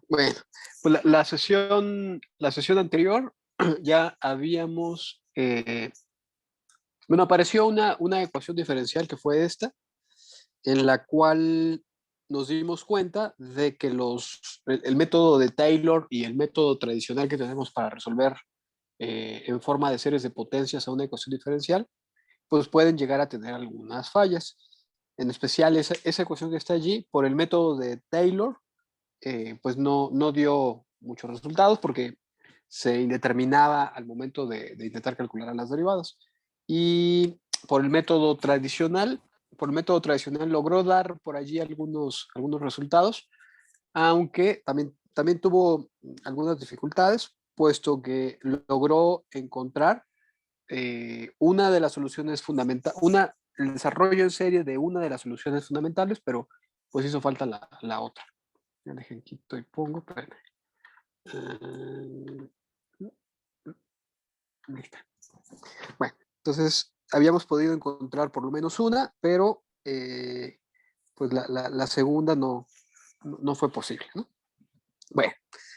Bueno, pues la sesión anterior ya habíamos, bueno, apareció una ecuación diferencial que fue esta, en la cual nos dimos cuenta de que el método de Taylor y el método tradicional que tenemos para resolver en forma de series de potencias a una ecuación diferencial, pues pueden llegar a tener algunas fallas. En especial esa ecuación que está allí, por el método de Taylor, pues no dio muchos resultados porque se indeterminaba al momento de intentar calcular las derivadas. Y por el método tradicional, por el método tradicional logró dar por allí algunos resultados, aunque también tuvo algunas dificultades, puesto que logró encontrar una de las soluciones fundamentales, el desarrollo en serie de una de las soluciones fundamentales, pero pues hizo falta la otra. Ya dejen quito y pongo, espérame. Ahí está. Bueno, entonces habíamos podido encontrar por lo menos una, pero pues la segunda no fue posible, ¿no? Bueno,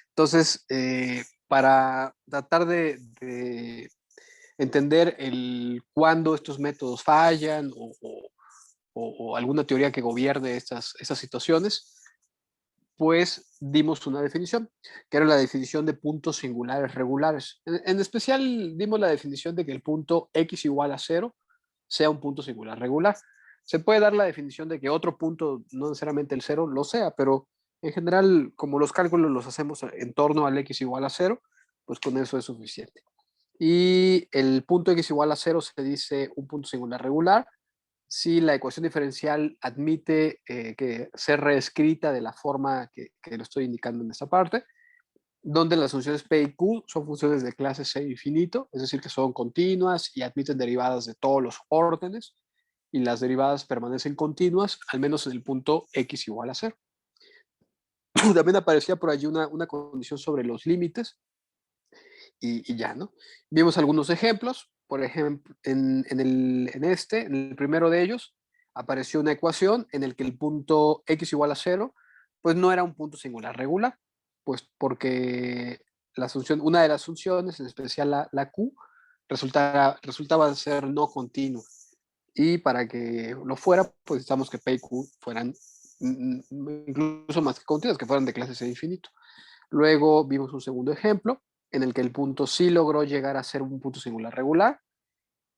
entonces para tratar de entender cuándo estos métodos fallan o alguna teoría que gobierne esas situaciones, pues dimos una definición, que era la definición de puntos singulares regulares. En especial dimos la definición de que el punto x igual a 0 sea un punto singular regular. Se puede dar la definición de que otro punto, no necesariamente el 0, lo sea, pero en general, como los cálculos los hacemos en torno al x igual a 0, pues con eso es suficiente. Y el punto x igual a 0 se dice un punto singular regular si la ecuación diferencial admite que ser reescrita de la forma que lo estoy indicando en esta parte, donde las funciones p y q son funciones de clase c infinito, es decir, que son continuas y admiten derivadas de todos los órdenes, y las derivadas permanecen continuas, al menos en el punto x igual a 0. También aparecía por allí una condición sobre los límites, y ya, ¿no? Vimos algunos ejemplos, por ejemplo, en el primero de ellos, apareció una ecuación en el que el punto x igual a 0, pues no era un punto singular regular, pues porque una de las funciones, en especial la q, resultaba ser no continua. Y para que lo fuera, pues necesitamos que p y q fueran incluso más que continuas, que fueran de clase c infinito. Luego vimos un segundo ejemplo en el que el punto sí logró llegar a ser un punto singular regular,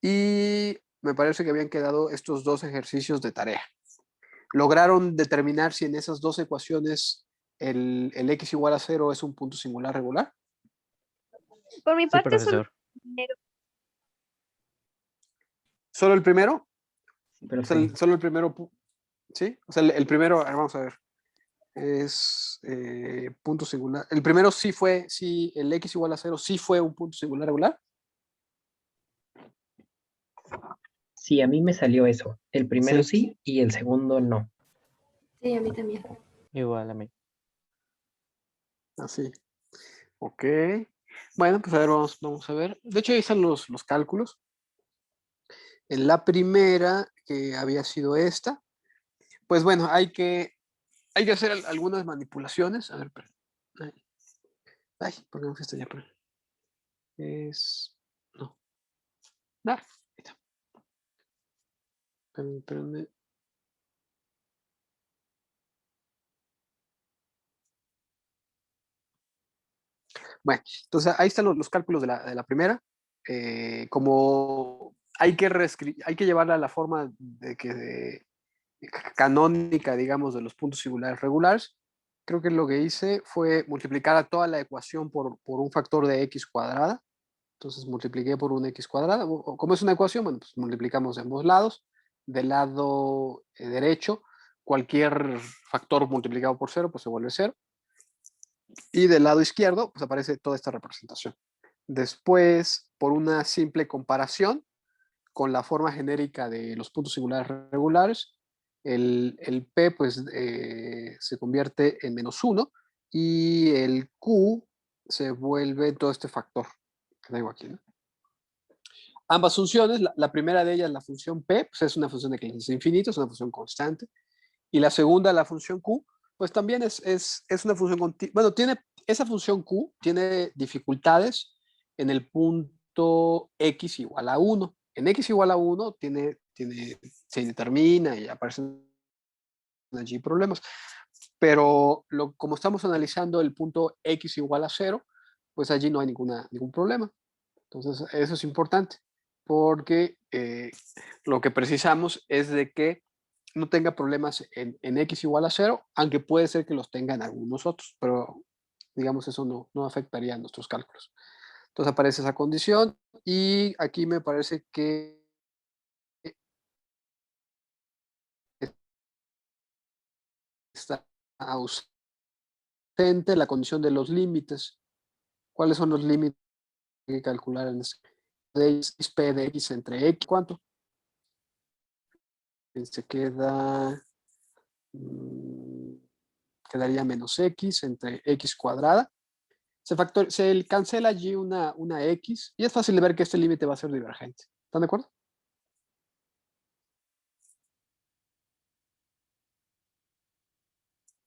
y me parece que habían quedado estos dos ejercicios de tarea. Lograron determinar si en esas dos ecuaciones el x igual a 0 es un punto singular regular. Por mi Sí, parte, solo profesor. primero. ¿Solo el primero? O sea, Profe. solo el primero, ¿sí? O sea, el primero, a ver, vamos a ver, es punto singular. El primero sí, el x igual a 0 sí fue un punto singular regular. Sí, a mí me salió eso. El primero Sí, sí y el segundo no. Sí, a mí también. Igual a mí. así. Ok. Bueno, pues a ver, vamos a ver. De hecho, ahí están los cálculos. En la primera, que había sido esta, pues bueno, hay que hacer algunas manipulaciones. A ver, perdón. Ay, ¿por qué no fue esto ya? No. Ah, ahí está. Espérenme. Bueno, entonces ahí están los cálculos de la primera. Como hay que llevarla a la forma canónica, digamos, de los puntos singulares regulares, creo que lo que hice fue multiplicar a toda la ecuación por un factor de x cuadrada. Entonces multipliqué por un x cuadrada. Como es una ecuación, bueno, pues multiplicamos de ambos lados. Del lado derecho, cualquier factor multiplicado por 0, pues se vuelve 0. Y del lado izquierdo, pues aparece toda esta representación. Después, por una simple comparación con la forma genérica de los puntos singulares regulares, el P pues se convierte en -1 y el Q se vuelve todo este factor que tengo aquí, ¿no? Ambas funciones, la primera de ellas, la función P, pues es una función de clase infinito, es una función constante, y la segunda, la función Q, pues también es una función continua. Bueno, esa función Q tiene dificultades en el punto x igual a 1. En x igual a 1 se determina y aparecen allí problemas. Pero como estamos analizando el punto x igual a 0, pues allí no hay ningún problema. Entonces, eso es importante, porque lo que precisamos es de que no tenga problemas en x igual a 0, aunque puede ser que los tengan algunos otros, pero digamos eso no afectaría a nuestros cálculos. Entonces aparece esa condición y aquí me parece que está ausente la condición de los límites. ¿Cuáles son los límites que hay que calcular en este? De x, p de x entre x, ¿cuánto? Se queda, quedaría menos x entre x cuadrada. Se cancela allí una x y es fácil de ver que este límite va a ser divergente. ¿Están de acuerdo?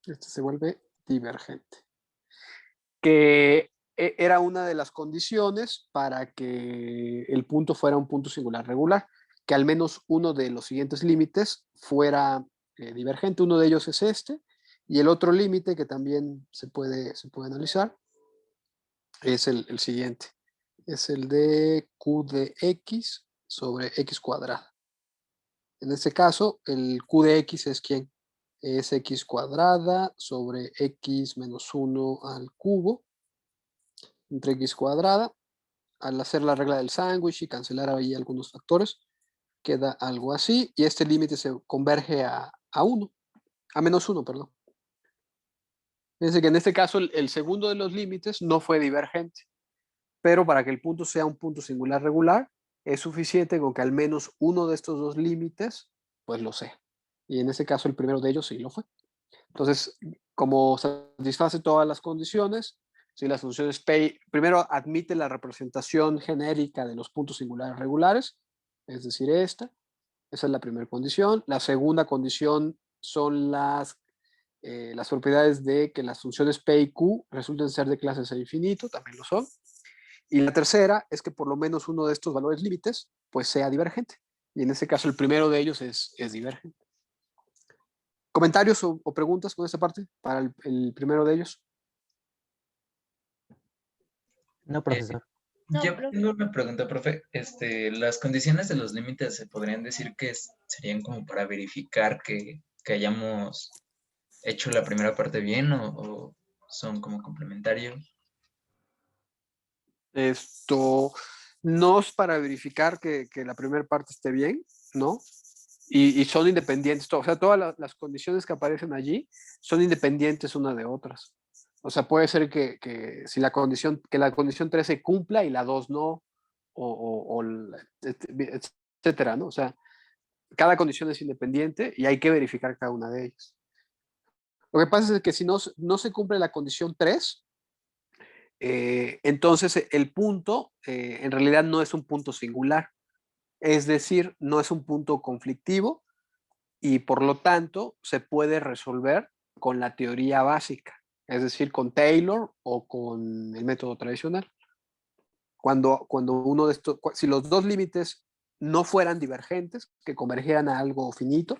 Este se vuelve divergente. Que era una de las condiciones para que el punto fuera un punto singular regular, que al menos uno de los siguientes límites fuera divergente. Uno de ellos es este, y el otro límite que también se puede analizar es el siguiente. Es el de q de x sobre x cuadrada. En este caso, el q de x es ¿quién? Es x cuadrada sobre x menos 1 al cubo entre x cuadrada. Al hacer la regla del sándwich y cancelar ahí algunos factores, queda algo así, y este límite se converge a 1, a menos 1, perdón. Fíjense que en este caso el segundo de los límites no fue divergente, pero para que el punto sea un punto singular regular, es suficiente con que al menos uno de estos dos límites, pues lo sea. Y en este caso el primero de ellos sí lo fue. Entonces, como satisface todas las condiciones, si las funciones P, primero admite la representación genérica de los puntos singulares regulares, es decir, esa es la primera condición. La segunda condición son las propiedades de que las funciones P y Q resulten ser de clase C infinito, también lo son. Y la tercera es que por lo menos uno de estos valores límites pues sea divergente. Y en este caso el primero de ellos es divergente. ¿Comentarios o preguntas con esta parte para el primero de ellos? No, profesor. No, Yo profe. tengo una pregunta, profe. Las condiciones de los límites se podrían decir que serían como para verificar que hayamos hecho la primera parte bien o son como complementarios. Esto no es para verificar que la primera parte esté bien, ¿no? Y son independientes, o sea, todas las condiciones que aparecen allí son independientes una de otras. O sea, puede ser que si la condición 3 se cumpla y la 2 no, o etcétera, ¿no? O sea, cada condición es independiente y hay que verificar cada una de ellas. Lo que pasa es que si no se cumple la condición 3, entonces el punto en realidad no es un punto singular, es decir, no es un punto conflictivo y por lo tanto se puede resolver con la teoría básica, es decir, con Taylor o con el método tradicional. Cuando uno de estos, si los dos límites no fueran divergentes, que convergieran a algo finito,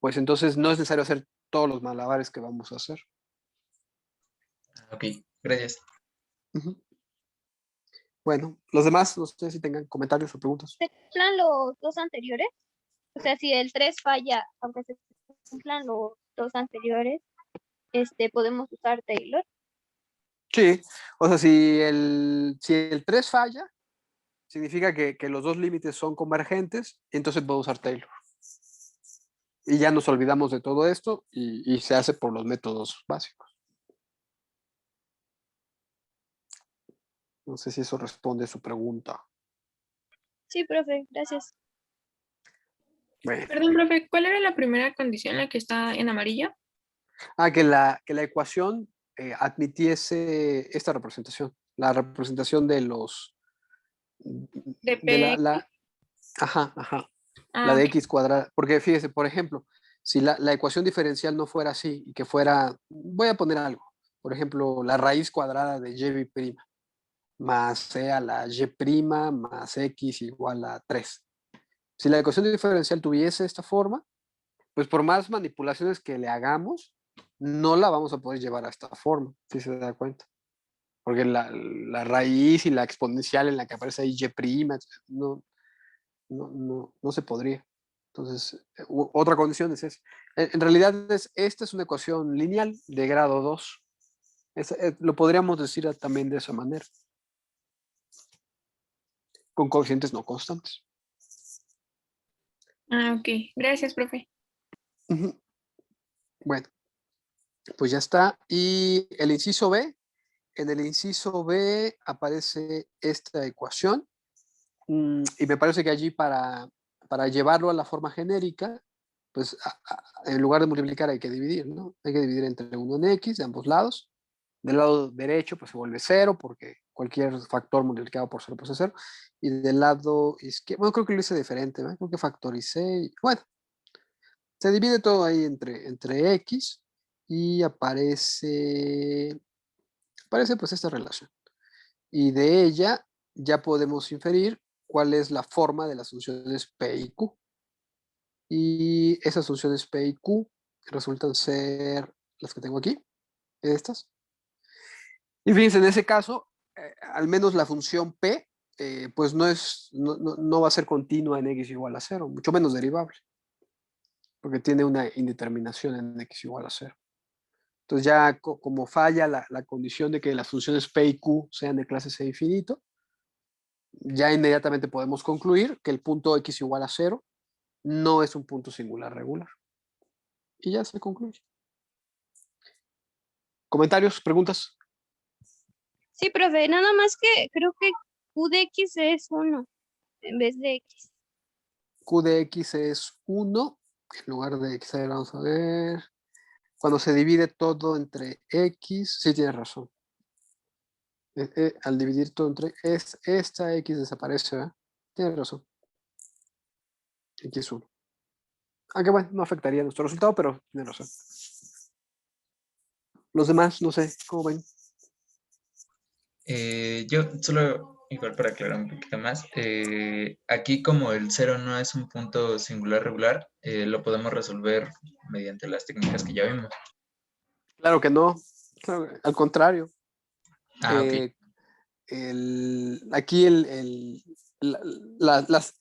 pues entonces no es necesario hacer todos los malabares que vamos a hacer. Ok, gracias. Bueno, los demás, no sé si tengan comentarios o preguntas. ¿Se cumplan los dos anteriores? O sea, si el 3 falla, aunque se cumplan los dos anteriores, podemos usar Taylor. Sí, o sea, si el 3 falla, significa que los dos límites son convergentes, entonces puedo usar Taylor. Y ya nos olvidamos de todo esto y se hace por los métodos básicos. No sé si eso responde a su pregunta. Sí, profe, gracias. Bueno. Perdón, profe, ¿cuál era la primera condición, la que está en amarillo? Que la ecuación admitiese esta representación, la representación de los... De De P. ajá, Ah, la de ok. x cuadrada. Porque fíjese, por ejemplo, Si la ecuación diferencial no fuera así y que fuera, voy a poner algo, por ejemplo, la raíz cuadrada de y' más c a la y' más x igual a 3. Si la ecuación diferencial tuviese esta forma, pues por más manipulaciones que le hagamos, no la vamos a poder llevar a esta forma, si se da cuenta. Porque la raíz y la exponencial en la que aparece ahí y', no se podría. Entonces, otra condición es esa. En realidad, esta es una ecuación lineal de grado 2. Lo podríamos decir también de esa manera, con coeficientes no constantes. Ah, ok. Gracias, profe. Ujú. Bueno, pues ya está. Y el inciso B, en el inciso B aparece esta ecuación. Y me parece que allí para llevarlo a la forma genérica, pues en lugar de multiplicar hay que dividir, ¿no? Hay que dividir entre 1 en x de ambos lados. Del lado derecho pues se vuelve 0 porque cualquier factor multiplicado por 0 pues es 0. Y del lado izquierdo, bueno, creo que lo hice diferente, ¿no? Creo que factoricé. Bueno, se divide todo ahí entre x y aparece pues esta relación. Y de ella ya podemos inferir cuál es la forma de las funciones P y Q. Y esas funciones P y Q resultan ser las que tengo aquí, estas. Y fíjense, en ese caso, al menos la función P, pues no va a ser continua en x igual a 0, mucho menos derivable, porque tiene una indeterminación en x igual a 0. Entonces ya como falla la condición de que las funciones P y Q sean de clase C infinito, ya inmediatamente podemos concluir que el punto x igual a 0 no es un punto singular regular. Y ya se concluye. ¿Comentarios? ¿Preguntas? Sí, profe, nada más que creo que Q de X es 1 en vez de X. Q de x es 1 en lugar de x. A ver, vamos a ver. Cuando se divide todo entre x, sí tienes razón. Al dividir todo entre esta x desaparece, ¿verdad? Tienes razón. X1. Aunque bueno, no afectaría nuestro resultado, pero tienes razón. Los demás, no sé, ¿cómo ven? Yo solo, igual para aclarar un poquito más, aquí como el 0 no es un punto singular regular, lo podemos resolver mediante las técnicas que ya vimos. Claro que no. Claro, al contrario. Ah, ok. Aquí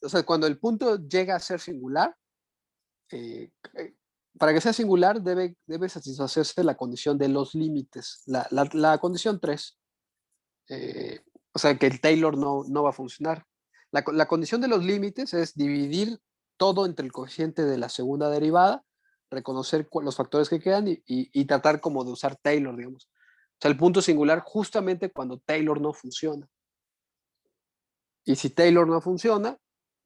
o sea, cuando el punto llega a ser singular, para que sea singular debe satisfacerse la condición de los límites, la condición 3. O sea, que el Taylor no va a funcionar. La condición de los límites es dividir todo entre el coeficiente de la segunda derivada, reconocer los factores que quedan y tratar como de usar Taylor, digamos. O sea, el punto singular justamente cuando Taylor no funciona. Y si Taylor no funciona,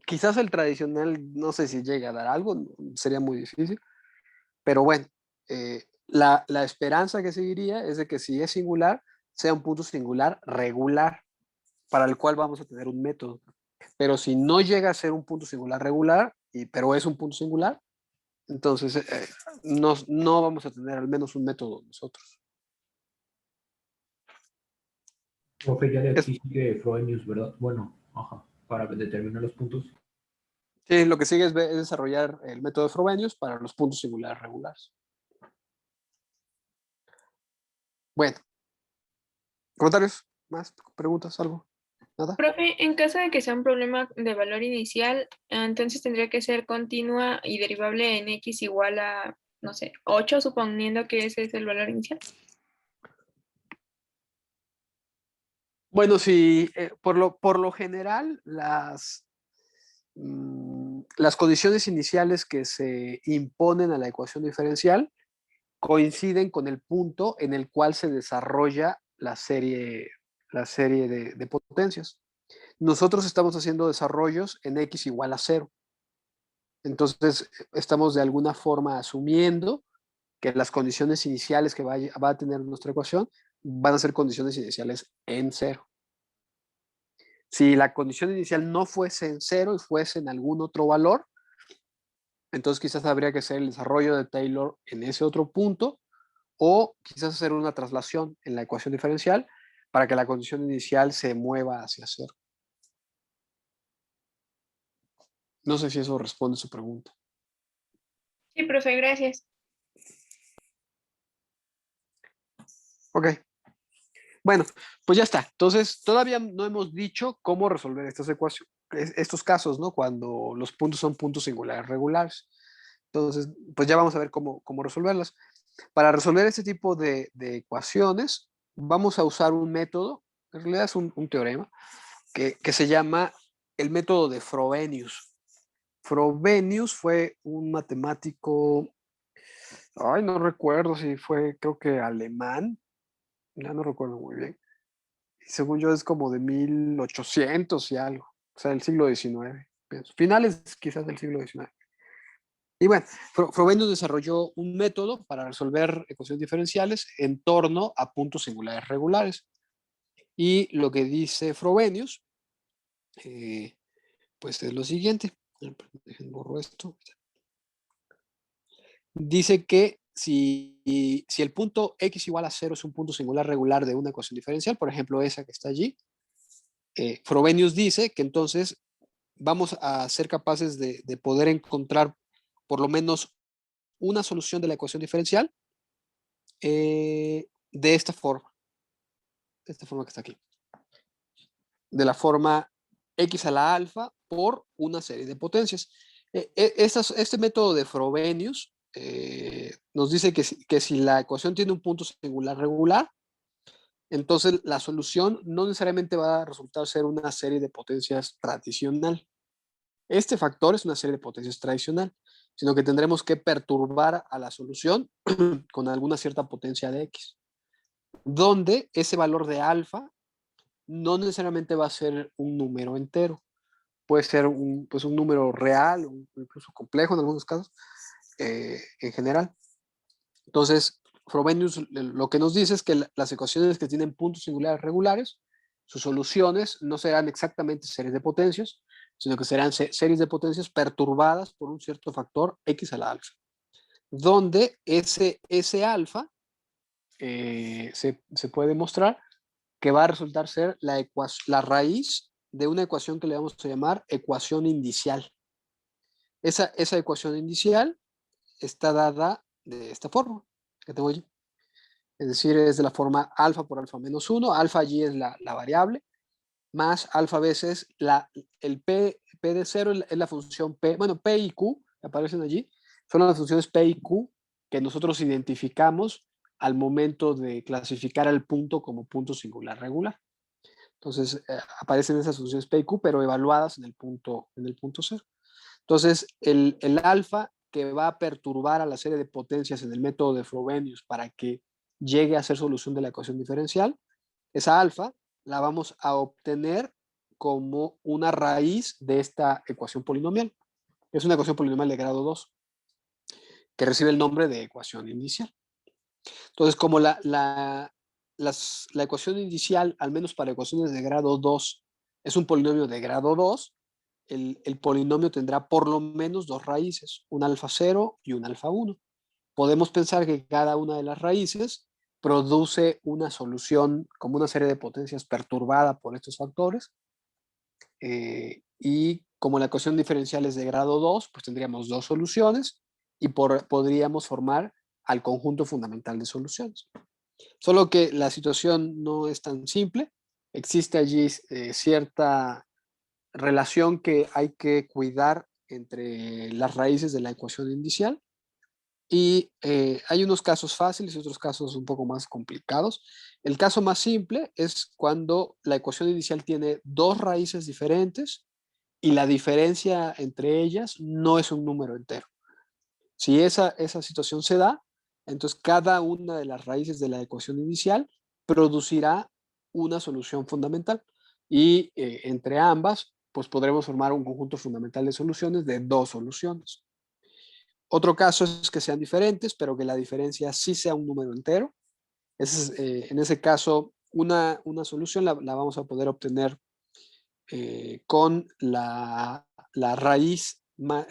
quizás el tradicional, no sé si llega a dar algo, sería muy difícil, pero bueno, la esperanza que seguiría es de que si es singular, sea un punto singular regular, para el cual vamos a tener un método. Pero si no llega a ser un punto singular regular, pero es un punto singular, entonces no vamos a tener al menos un método nosotros. Profe, ya de Es, aquí sigue Frobenius, ¿verdad? Bueno, ajá, para determinar los puntos. sí, lo que sigue es desarrollar el método de Frobenius para los puntos singulares regulares. Bueno, ¿comentarios? ¿Más? ¿Preguntas? ¿Algo? ¿Nada? Profe, en caso de que sea un problema de valor inicial, entonces tendría que ser continua y derivable en X igual a, no sé, 8, suponiendo que ese es el valor inicial. Bueno, sí, por lo general, las condiciones iniciales que se imponen a la ecuación diferencial coinciden con el punto en el cual se desarrolla la serie de potencias. Nosotros estamos haciendo desarrollos en x igual a 0. Entonces, estamos de alguna forma asumiendo que las condiciones iniciales que va a tener nuestra ecuación van a ser condiciones iniciales en 0. Si la condición inicial no fuese en 0 y fuese en algún otro valor, Entonces quizás habría que hacer el desarrollo de Taylor en ese otro punto o quizás hacer una traslación en la ecuación diferencial para que la condición inicial se mueva hacia cero. No sé si eso responde a su pregunta. Sí, profe, gracias. Ok. Bueno, pues ya está. Entonces, todavía no hemos dicho cómo resolver estas ecuaciones, estos casos, ¿no? Cuando los puntos son puntos singulares regulares. Entonces, pues ya vamos a ver cómo resolverlas. Para resolver este tipo de ecuaciones, vamos a usar un método, en realidad es un teorema, que se llama el método de Frobenius. Frobenius fue un matemático, ay, no recuerdo si fue, creo que alemán, ya no recuerdo muy bien. Según yo es como de 1800 y algo, o sea, del siglo XIX, finales quizás del siglo XIX. Y bueno, Frobenius desarrolló un método para resolver ecuaciones diferenciales en torno a puntos singulares regulares. Y lo que dice Frobenius, pues es lo siguiente. Dejen borro esto. Dice que si el punto x igual a 0 es un punto singular regular de una ecuación diferencial, por ejemplo esa que está allí, Frobenius dice que entonces vamos a ser capaces de poder encontrar por lo menos una solución de la ecuación diferencial de esta forma que está aquí, de la forma x a la alfa por una serie de potencias. Este método de Frobenius nos dice que si la ecuación tiene un punto singular regular, entonces la solución no necesariamente va a resultar ser una serie de potencias tradicional. Este factor es una serie de potencias tradicional, sino que tendremos que perturbar a la solución con alguna cierta potencia de x, donde ese valor de alfa no necesariamente va a ser un número entero, puede ser un número real o incluso complejo en algunos casos, en general. Entonces, Frobenius lo que nos dice es que las ecuaciones que tienen puntos singulares regulares, sus soluciones no serán exactamente series de potencias, sino que serán series de potencias perturbadas por un cierto factor x a la alfa, donde ese alfa se puede demostrar que va a resultar ser la raíz de una ecuación que le vamos a llamar ecuación indicial. Esa ecuación indicial está dada de esta forma que tengo allí. Es decir, es de la forma alfa por alfa menos 1. Alfa allí es la variable, más alfa veces el P de 0 es la función P. Bueno, P y Q que aparecen allí son las funciones P y Q que nosotros identificamos al momento de clasificar al punto como punto singular regular. Entonces, aparecen esas funciones P y Q, pero evaluadas en el punto 0. Entonces, el alfa que va a perturbar a la serie de potencias en el método de Frobenius para que llegue a ser solución de la ecuación diferencial, esa alfa la vamos a obtener como una raíz de esta ecuación polinomial. Es una ecuación polinomial de grado 2 que recibe el nombre de ecuación inicial. Entonces, como la ecuación inicial, al menos para ecuaciones de grado 2, es un polinomio de grado 2, el polinomio tendrá por lo menos dos raíces, un alfa 0 y un alfa 1. Podemos pensar que cada una de las raíces produce una solución como una serie de potencias perturbada por estos factores, y como la ecuación diferencial es de grado 2, pues tendríamos dos soluciones y podríamos formar al conjunto fundamental de soluciones. Solo que la situación no es tan simple. Existe allí cierta relación que hay que cuidar entre las raíces de la ecuación inicial. Y hay unos casos fáciles y otros casos un poco más complicados. El caso más simple es cuando la ecuación inicial tiene dos raíces diferentes y la diferencia entre ellas no es un número entero. Si esa situación se da, entonces cada una de las raíces de la ecuación inicial producirá una solución fundamental y entre ambas pues podremos formar un conjunto fundamental de soluciones de dos soluciones. Otro caso es que sean diferentes, pero que la diferencia sí sea un número entero. En ese caso, una solución la vamos a poder obtener con la raíz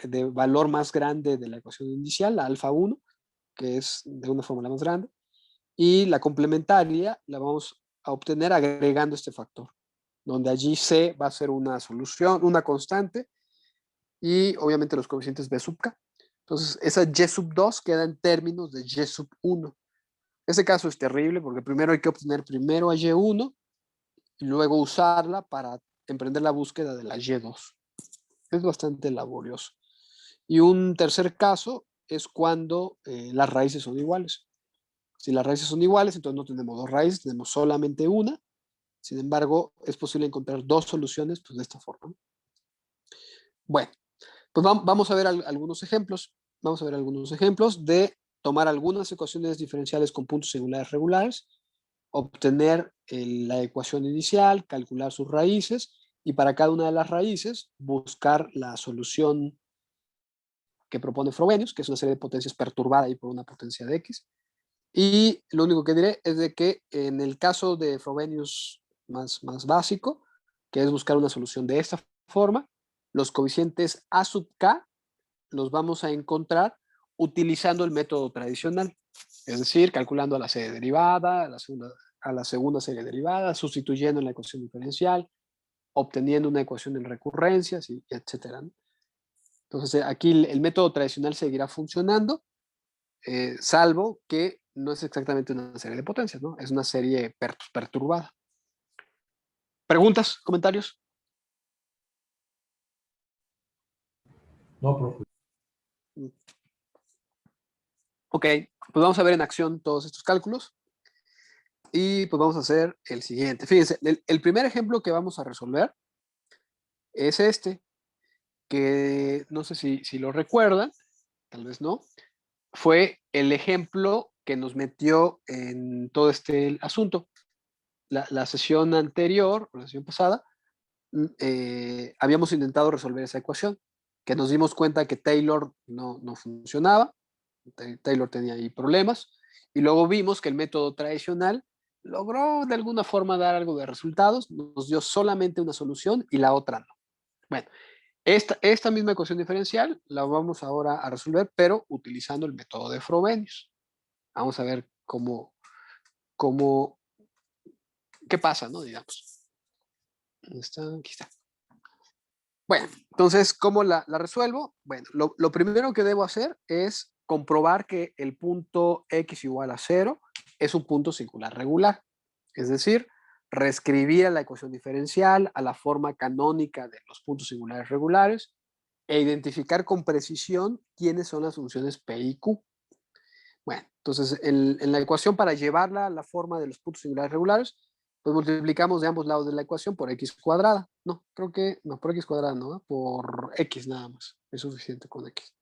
de valor más grande de la ecuación inicial, la alfa 1, que es de una fórmula más grande, y la complementaria la vamos a obtener agregando este factor, donde allí C va a ser una solución, una constante, y obviamente los coeficientes B sub K. Entonces, esa Y sub 2 queda en términos de Y sub 1. Ese caso es terrible porque primero hay que obtener primero a Y1 y luego usarla para emprender la búsqueda de la Y2. Es bastante laborioso. Y un tercer caso es cuando las raíces son iguales. Si las raíces son iguales, entonces no tenemos dos raíces, tenemos solamente una. Sin embargo, es posible encontrar dos soluciones pues, de esta forma. Bueno, pues vamos a ver algunos ejemplos. Vamos a ver algunos ejemplos de tomar algunas ecuaciones diferenciales con puntos singulares regulares, obtener la ecuación inicial, calcular sus raíces y para cada una de las raíces buscar la solución que propone Frobenius, que es una serie de potencias perturbada y por una potencia de X. Y lo único que diré es de que en el caso de Frobenius más básico, que es buscar una solución de esta forma, los coeficientes A sub K los vamos a encontrar utilizando el método tradicional, es decir, calculando a la serie derivada, a la segunda serie derivada, sustituyendo en la ecuación diferencial, obteniendo una ecuación en recurrencias, y etcétera, ¿no? Entonces, aquí el método tradicional seguirá funcionando, salvo que no es exactamente una serie de potencias, ¿no? Es una serie perturbada. ¿Preguntas? ¿Comentarios? No, profe. Ok, pues vamos a ver en acción todos estos cálculos. Y pues vamos a hacer el siguiente. Fíjense, el primer ejemplo que vamos a resolver es este, que no sé si lo recuerdan, tal vez no, fue el ejemplo que nos metió en todo este asunto. La sesión anterior, la sesión pasada, habíamos intentado resolver esa ecuación, que nos dimos cuenta que Taylor no funcionaba, Taylor tenía ahí problemas, y luego vimos que el método tradicional logró de alguna forma dar algo de resultados, nos dio solamente una solución y la otra no. Bueno, esta misma ecuación diferencial la vamos ahora a resolver, pero utilizando el método de Frobenius. Vamos a ver qué pasa, ¿no? Digamos. ¿Dónde está? Aquí está. Bueno, entonces, ¿cómo la resuelvo? Bueno, lo primero que debo hacer es comprobar que el punto x igual a 0 es un punto singular regular. Es decir, reescribir a la ecuación diferencial a la forma canónica de los puntos singulares regulares e identificar con precisión quiénes son las funciones p y q. Bueno, entonces en la ecuación para llevarla a la forma de los puntos singulares regulares, pues multiplicamos de ambos lados de la ecuación por x cuadrada. No, creo que, no, por x cuadrada no, por x nada más. Es suficiente con x.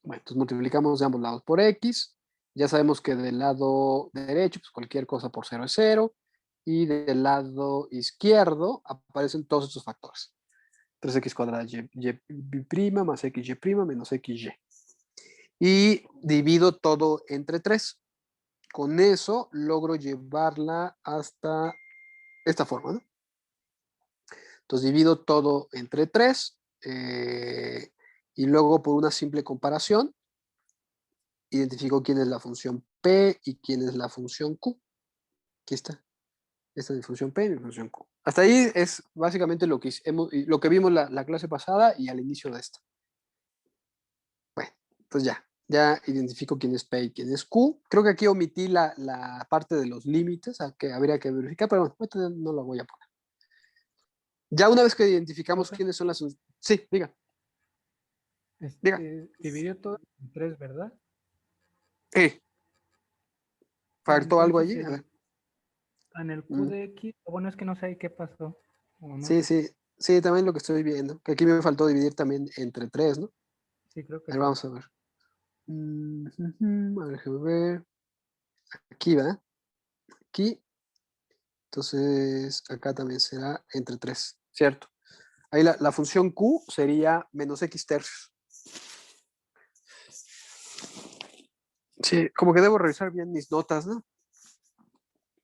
Bueno, entonces multiplicamos de ambos lados por x. Ya sabemos que del lado derecho, pues cualquier cosa por 0 es 0. Y del lado izquierdo aparecen todos estos factores. 3x cuadrada y' más xy' menos xy. Y divido todo entre 3. Con eso logro llevarla hasta esta forma, ¿no? Entonces divido todo entre 3 y luego por una simple comparación identifico quién es la función P y quién es la función Q. Aquí está. Esta es mi función P y mi función Q. Hasta ahí es básicamente lo que vimos la clase pasada y al inicio de esta. Bueno, pues ya identifico quién es P y quién es Q. Creo que aquí omití la parte de los límites que habría que verificar, pero bueno, no lo voy a poner. Ya una vez que identificamos quiénes son las... Sí, diga. Diga. Dividió todo en 3, ¿verdad? ¿Faltó algo allí? Entonces, A ver. en el Q de X, bueno, es que no sé qué pasó. O no Sí, sé. sí, también lo que estoy viendo. Que aquí me faltó dividir también entre 3, ¿no? Sí, creo que A ver, sí. vamos a ver. A ver, déjame ver. Aquí va. Aquí. Entonces, acá también será entre 3, ¿cierto? Ahí la función Q sería menos x tercios. Sí, como que debo revisar bien mis notas, ¿no?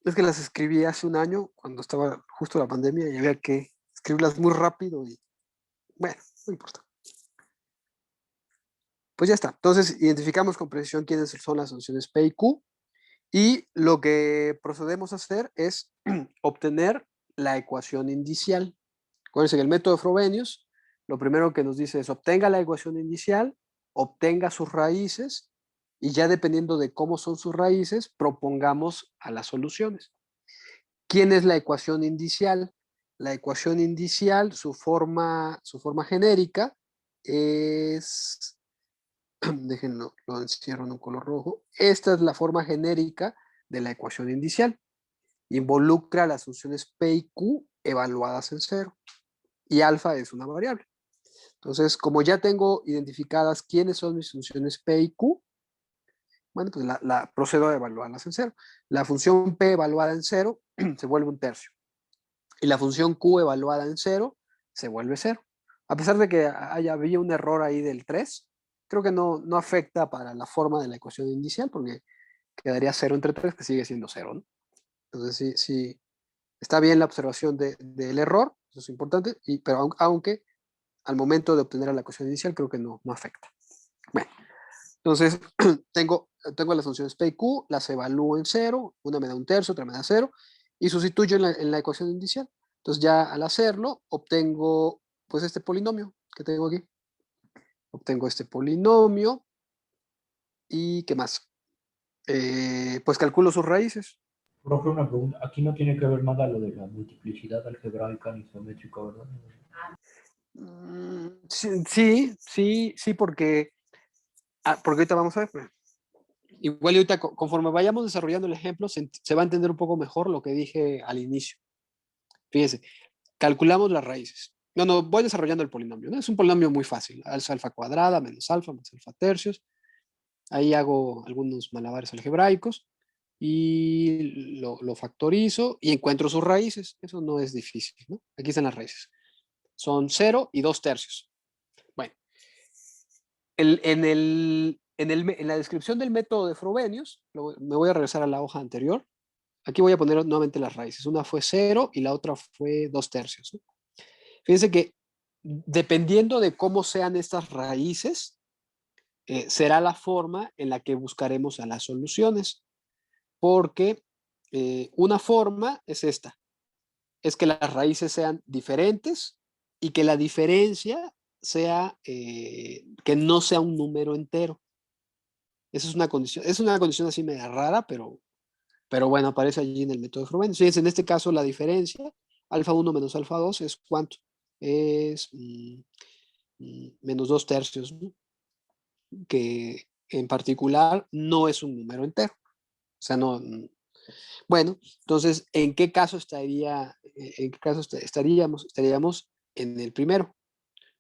Es que las escribí hace un año, cuando estaba justo la pandemia, y había que escribirlas muy rápido y, bueno, no importa. Pues ya está. Entonces, identificamos con precisión quiénes son las soluciones P y Q. Y lo que procedemos a hacer es obtener la ecuación indicial. Acuérdense que el método de Frobenius, lo primero que nos dice es obtenga la ecuación indicial, obtenga sus raíces, y ya dependiendo de cómo son sus raíces, propongamos a las soluciones. ¿Quién es la ecuación indicial? La ecuación indicial, su forma genérica es, déjenlo, lo encierro en un color rojo. Esta es la forma genérica de la ecuación indicial. Involucra las funciones P y Q evaluadas en cero. Y alfa es una variable. Entonces, como ya tengo identificadas quiénes son mis funciones P y Q, bueno, pues procedo a evaluarlas en cero. La función P evaluada en cero se vuelve un tercio. Y la función Q evaluada en cero se vuelve cero. A pesar de que había un error ahí del 3, creo que no afecta para la forma de la ecuación inicial, porque quedaría 0 entre 3, que sigue siendo 0, ¿no? Entonces, sí, está bien la observación del error, eso es importante, pero aunque al momento de obtener la ecuación inicial creo que no afecta. Bueno, entonces tengo las funciones P y Q, las evalúo en 0, una me da un tercio, otra me da 0, y sustituyo en la ecuación inicial. Entonces ya al hacerlo, obtengo pues este polinomio que tengo aquí. Obtengo este polinomio y ¿qué más? Pues calculo sus raíces. Profe, una pregunta. Aquí no tiene que ver nada lo de la multiplicidad algebraica ni geométrica, ¿verdad? Sí, porque ahorita vamos a ver. Igual y ahorita conforme vayamos desarrollando el ejemplo, se va a entender un poco mejor lo que dije al inicio. Fíjense, calculamos las raíces. No, voy desarrollando el polinomio, ¿no? Es un polinomio muy fácil. Alfa cuadrada menos alfa más alfa tercios. Ahí hago algunos malabares algebraicos y lo factorizo y encuentro sus raíces. Eso no es difícil, ¿no? Aquí están las raíces. Son 0 y 2 tercios. Bueno, en la descripción del método de Frobenius, me voy a regresar a la hoja anterior. Aquí voy a poner nuevamente las raíces. Una fue 0 y la otra fue 2 tercios, ¿no? Fíjense que dependiendo de cómo sean estas raíces, será la forma en la que buscaremos a las soluciones. Porque una forma es esta, es que las raíces sean diferentes y que la diferencia sea que no sea un número entero. Esa es una condición así media rara, pero bueno, aparece allí en el método de Frobenius. Fíjense, en este caso la diferencia, alfa 1 menos alfa 2 es ¿cuánto? Es menos 2 tercios, ¿no? Que en particular no es un número entero. O sea, no. Bueno, entonces, ¿en qué caso estaríamos? Estaríamos en el primero,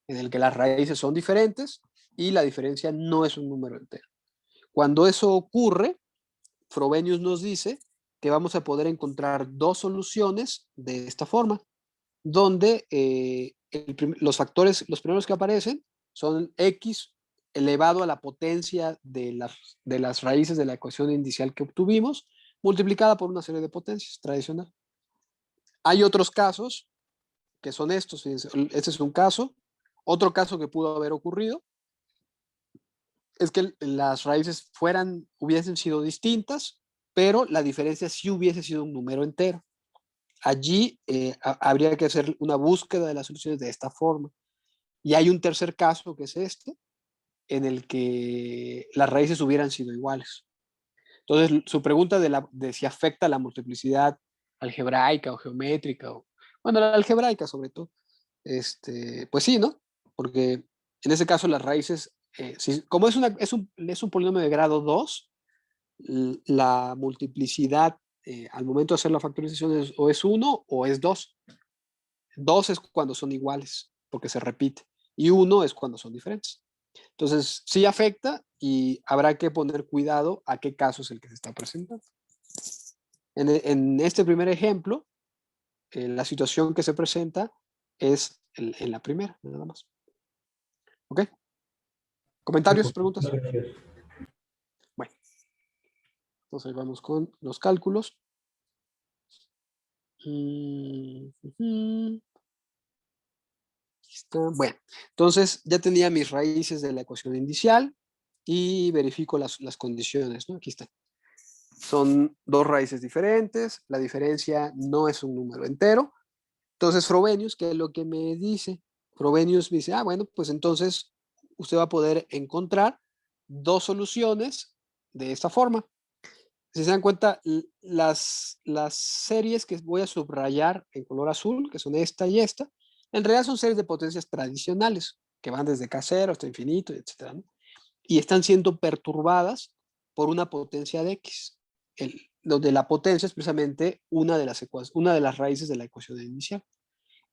en el que las raíces son diferentes y la diferencia no es un número entero. Cuando eso ocurre, Frobenius nos dice que vamos a poder encontrar dos soluciones de esta forma, donde los primeros que aparecen son x elevado a la potencia de las raíces de la ecuación inicial que obtuvimos, multiplicada por una serie de potencias tradicional. Hay otros casos que son estos, fíjense, este es un caso. Otro caso que pudo haber ocurrido es que las raíces hubiesen sido distintas, pero la diferencia sí hubiese sido un número entero. Allí habría que hacer una búsqueda de las soluciones de esta forma. Y hay un tercer caso, que es este, en el que las raíces hubieran sido iguales. Entonces, su pregunta de si afecta la multiplicidad algebraica o geométrica, bueno, la algebraica sobre todo, pues sí, ¿no? Porque en ese caso las raíces, como es un polinomio de grado 2, la multiplicidad al momento de hacer la factorización o es 1 o es 2. 2 es cuando son iguales, porque se repite, y 1 es cuando son diferentes. Entonces, sí afecta y habrá que poner cuidado a qué caso es el que se está presentando. En este primer ejemplo, la situación que se presenta es en la primera, nada más. ¿Ok? ¿Comentarios, preguntas? Gracias. Bueno, entonces vamos con los cálculos. Está. Bueno, entonces ya tenía mis raíces de la ecuación inicial, y verifico las condiciones, ¿no? Aquí están. Son dos raíces diferentes, la diferencia no es un número entero. Entonces, Frobenius, ¿qué es lo que me dice? Frobenius me dice, bueno, pues entonces usted va a poder encontrar dos soluciones de esta forma. Si se dan cuenta, las series que voy a subrayar en color azul, que son esta y esta, en realidad son series de potencias tradicionales, que van desde K0 hasta infinito, etc. ¿no? Y están siendo perturbadas por una potencia de X, donde la potencia es precisamente una de las raíces de la ecuación inicial.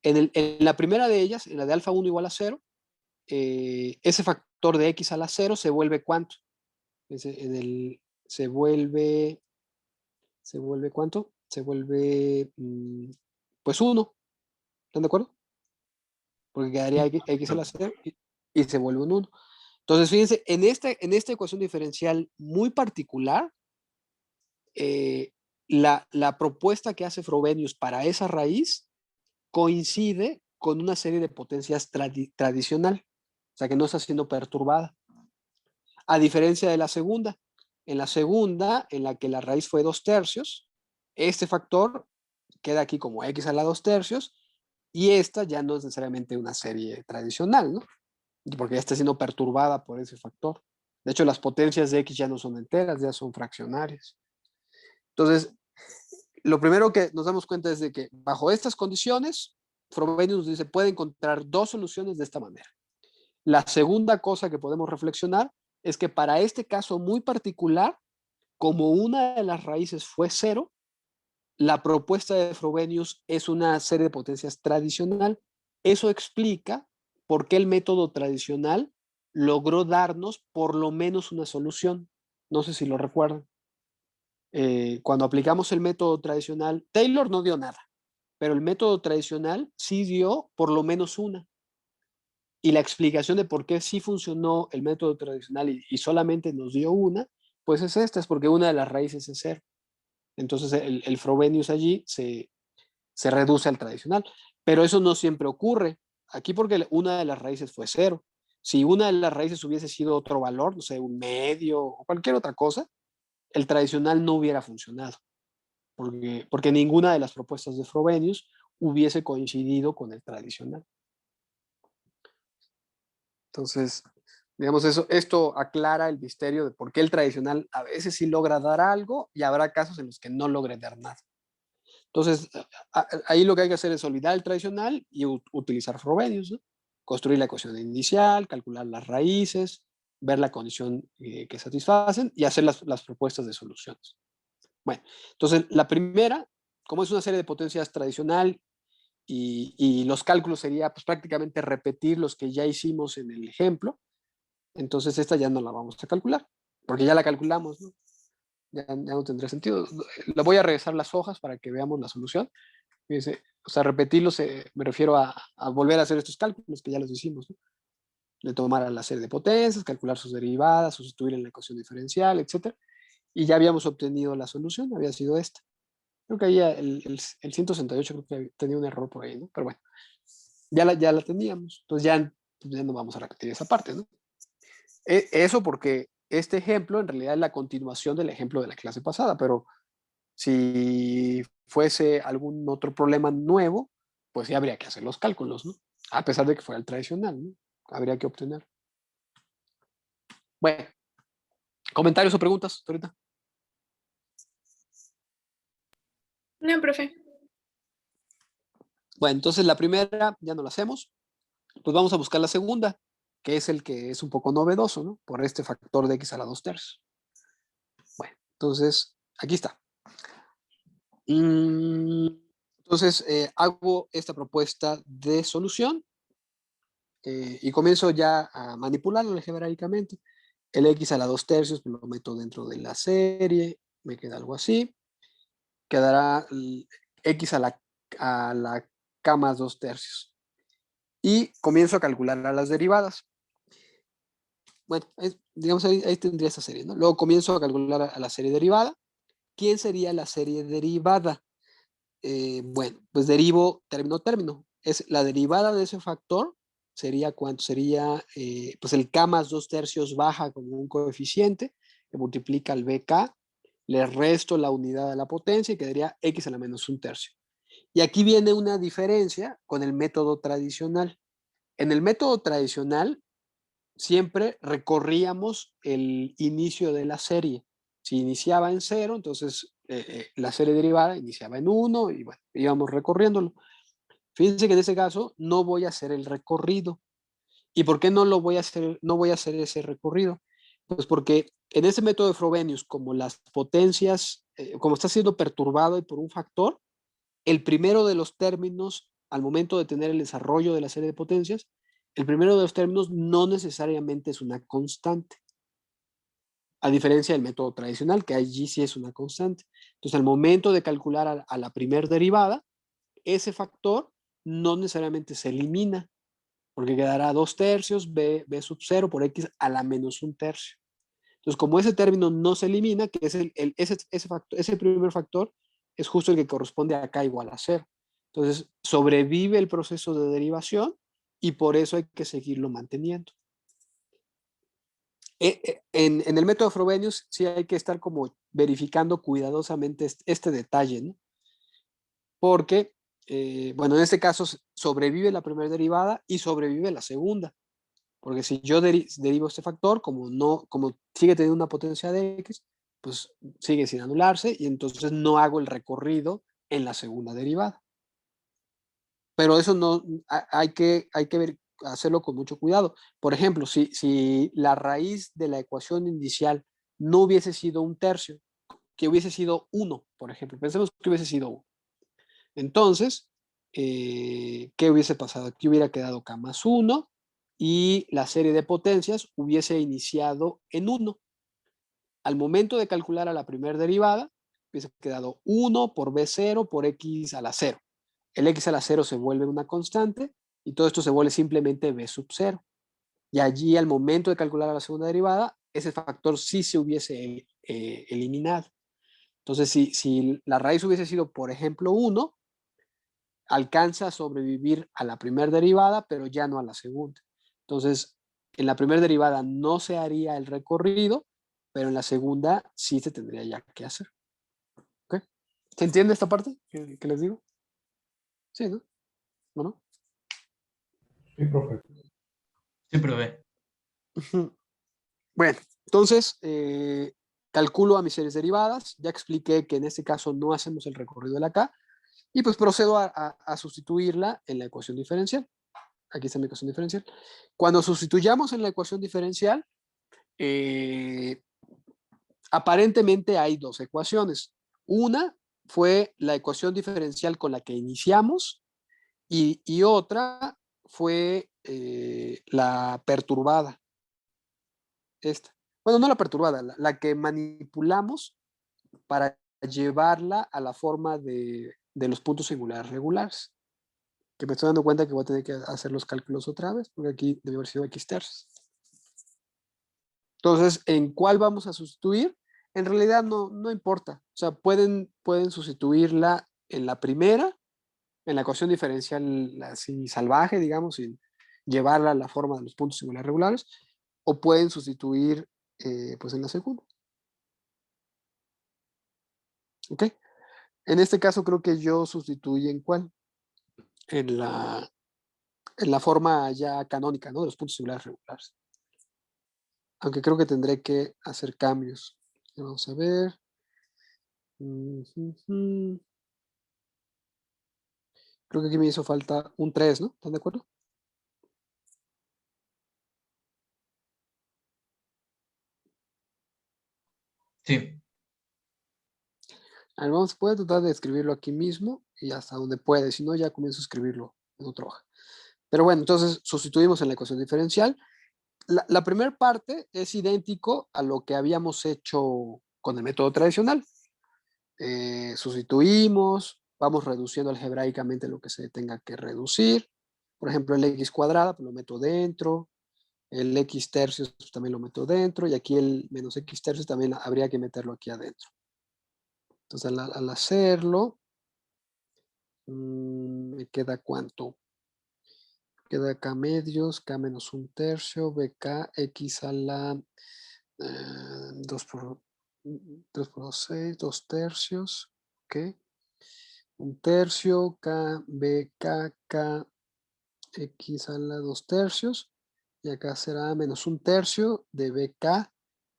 En la primera de ellas, en la de alfa 1 igual a 0, ese factor de X a la 0 se vuelve ¿cuánto? Se vuelve ¿cuánto? Se vuelve, pues 1. ¿Están de acuerdo? Porque quedaría X a la 0 y se vuelve un 1. Entonces, fíjense, en esta ecuación diferencial muy particular, la propuesta que hace Frobenius para esa raíz coincide con una serie de potencias tradicional, o sea que no está siendo perturbada. A diferencia de la segunda, en la que la raíz fue 2/3, este factor queda aquí como X a la 2/3 y esta ya no es necesariamente una serie tradicional, ¿no? Porque ya está siendo perturbada por ese factor. De hecho, las potencias de X ya no son enteras, ya son fraccionarias. Entonces, lo primero que nos damos cuenta es de que bajo estas condiciones, Frobenius nos dice, puede encontrar dos soluciones de esta manera. La segunda cosa que podemos reflexionar es que para este caso muy particular, como una de las raíces fue 0, la propuesta de Frobenius es una serie de potencias tradicional. Eso explica por qué el método tradicional logró darnos por lo menos una solución. No sé si lo recuerdan. Cuando aplicamos el método tradicional, Taylor no dio nada, pero el método tradicional sí dio por lo menos una. Y la explicación de por qué sí funcionó el método tradicional y solamente nos dio una, pues es esta, es porque una de las raíces es 0. Entonces el Frobenius allí se reduce al tradicional. Pero eso no siempre ocurre. Aquí porque una de las raíces fue 0. Si una de las raíces hubiese sido otro valor, no sé, un medio o cualquier otra cosa, el tradicional no hubiera funcionado. Porque ninguna de las propuestas de Frobenius hubiese coincidido con el tradicional. Entonces, digamos, esto aclara el misterio de por qué el tradicional a veces sí logra dar algo y habrá casos en los que no logre dar nada. Entonces, ahí lo que hay que hacer es olvidar el tradicional y utilizar Frobenius, ¿no? Construir la ecuación inicial, calcular las raíces, ver la condición que satisfacen y hacer las propuestas de soluciones. Bueno, entonces la primera, como es una serie de potencias tradicional y los cálculos sería pues, prácticamente repetir los que ya hicimos en el ejemplo, entonces esta ya no la vamos a calcular, porque ya la calculamos, ¿no? Ya no tendría sentido. Le voy a regresar las hojas para que veamos la solución. Fíjense, o sea, repetirlos, me refiero a volver a hacer estos cálculos que ya los hicimos, ¿no? De tomar a la serie de potencias, calcular sus derivadas, sustituir en la ecuación diferencial, etc. Y ya habíamos obtenido la solución, había sido esta. Creo que ahí el 168 creo que tenía un error por ahí, ¿no? Pero bueno, ya la teníamos. Entonces ya no vamos a repetir esa parte, ¿no? Eso porque este ejemplo en realidad es la continuación del ejemplo de la clase pasada, pero si fuese algún otro problema nuevo, pues sí habría que hacer los cálculos, ¿no? A pesar de que fuera el tradicional, ¿no? Habría que obtener. Bueno, ¿comentarios o preguntas ahorita? No, profe. Bueno, entonces la primera ya no la hacemos. Pues vamos a buscar la segunda, que es el que es un poco novedoso, ¿no? Por este factor de X a la 2/3. Bueno, entonces, aquí está. Entonces, hago esta propuesta de solución y comienzo ya a manipularlo algebraicamente. El X a la 2/3 lo meto dentro de la serie, me queda algo así. Quedará X a la K más 2/3. Y comienzo a calcular las derivadas. Bueno, digamos ahí tendría esa serie, ¿no? Luego comienzo a calcular a la serie derivada. ¿Quién sería la serie derivada? Bueno, pues derivo término. Es la derivada de ese factor sería cuánto sería, pues el K más 2/3 baja como un coeficiente que multiplica el BK, le resto la unidad a la potencia y quedaría X a la menos 1/3. Y aquí viene una diferencia con el método tradicional. En el método tradicional siempre recorríamos el inicio de la serie. Si iniciaba en 0, entonces la serie derivada iniciaba en 1 y bueno, íbamos recorriéndolo. Fíjense que en este caso no voy a hacer el recorrido. ¿Y por qué no lo voy a hacer, no voy a hacer ese recorrido? Pues porque en ese método de Frobenius, como las potencias, como está siendo perturbado por un factor, el primero de los términos, al momento de tener el desarrollo de la serie de potencias, el primero de los términos no necesariamente es una constante, a diferencia del método tradicional, que allí sí es una constante. Entonces, al momento de calcular a la primer derivada, ese factor no necesariamente se elimina, porque quedará 2/3 b sub 0 por x a la menos 1/3. Entonces, como ese término no se elimina, que es ese primer factor, es justo el que corresponde a k igual a 0. Entonces, sobrevive el proceso de derivación y por eso hay que seguirlo manteniendo. En el método de Frobenius sí hay que estar como verificando cuidadosamente este detalle, ¿no? Porque, bueno, en este caso sobrevive la primera derivada y sobrevive la segunda. Porque si yo derivo este factor, como sigue teniendo una potencia de x, pues sigue sin anularse y entonces no hago el recorrido en la segunda derivada. Pero eso no, hay que hacerlo con mucho cuidado. Por ejemplo, si la raíz de la ecuación inicial no hubiese sido 1/3, que hubiese sido 1, por ejemplo, pensemos que hubiese sido 1. Entonces, ¿qué hubiese pasado? Aquí hubiera quedado K más 1 y la serie de potencias hubiese iniciado en 1. Al momento de calcular a la primera derivada, hubiese quedado 1 por B0 por X a la 0. El X a la 0 se vuelve una constante y todo esto se vuelve simplemente B sub 0. Y allí, al momento de calcular a la segunda derivada, ese factor sí se hubiese eliminado. Entonces, si la raíz hubiese sido, por ejemplo, 1, alcanza a sobrevivir a la primera derivada, pero ya no a la segunda. Entonces, en la primera derivada no se haría el recorrido, pero en la segunda sí se tendría ya que hacer. ¿Okay? ¿Se entiende esta parte que les digo? Sí, ¿no? ¿Bueno? Sí, profe. Sí, profe. Bueno, entonces calculo a mis series derivadas. Ya expliqué que en este caso no hacemos el recorrido de la K. Y pues procedo a sustituirla en la ecuación diferencial. Aquí está mi ecuación diferencial. Cuando sustituyamos en la ecuación diferencial, aparentemente hay dos ecuaciones. Una fue la ecuación diferencial con la que iniciamos y otra fue la perturbada. Esta. Bueno, no la perturbada, la que manipulamos para llevarla a la forma de los puntos singulares regulares. Que me estoy dando cuenta que voy a tener que hacer los cálculos otra vez, porque aquí debe haber sido x3. Entonces, ¿en cuál vamos a sustituir? En realidad no importa. O sea, pueden sustituirla en la primera, en la ecuación diferencial así salvaje, digamos, sin llevarla a la forma de los puntos singulares regulares, o pueden sustituir pues en la segunda. ¿Ok? En este caso creo que yo sustituí en cuál? En la forma ya canónica, ¿no? De los puntos singulares regulares. Aunque creo que tendré que hacer cambios. Vamos a ver. Creo que aquí me hizo falta un 3, ¿no? ¿Están de acuerdo? Sí. A ver, voy a tratar de escribirlo aquí mismo y hasta donde puede. Si no, ya comienzo a escribirlo en otra hoja. Pero bueno, entonces sustituimos en la ecuación diferencial. La primera parte es idéntico a lo que habíamos hecho con el método tradicional. Sustituimos, vamos reduciendo algebraicamente lo que se tenga que reducir. Por ejemplo, el x cuadrada, pues lo meto dentro. El x tercios pues, también lo meto dentro. Y aquí el menos x tercios también habría que meterlo aquí adentro. Entonces, al hacerlo, me queda ¿cuánto? Queda K medios, K menos 1/3, BK, X a la 2 por 2, 6, 2/3, ok. 1/3, K, BK, K, X a la 2/3, y acá será menos 1/3 de BK,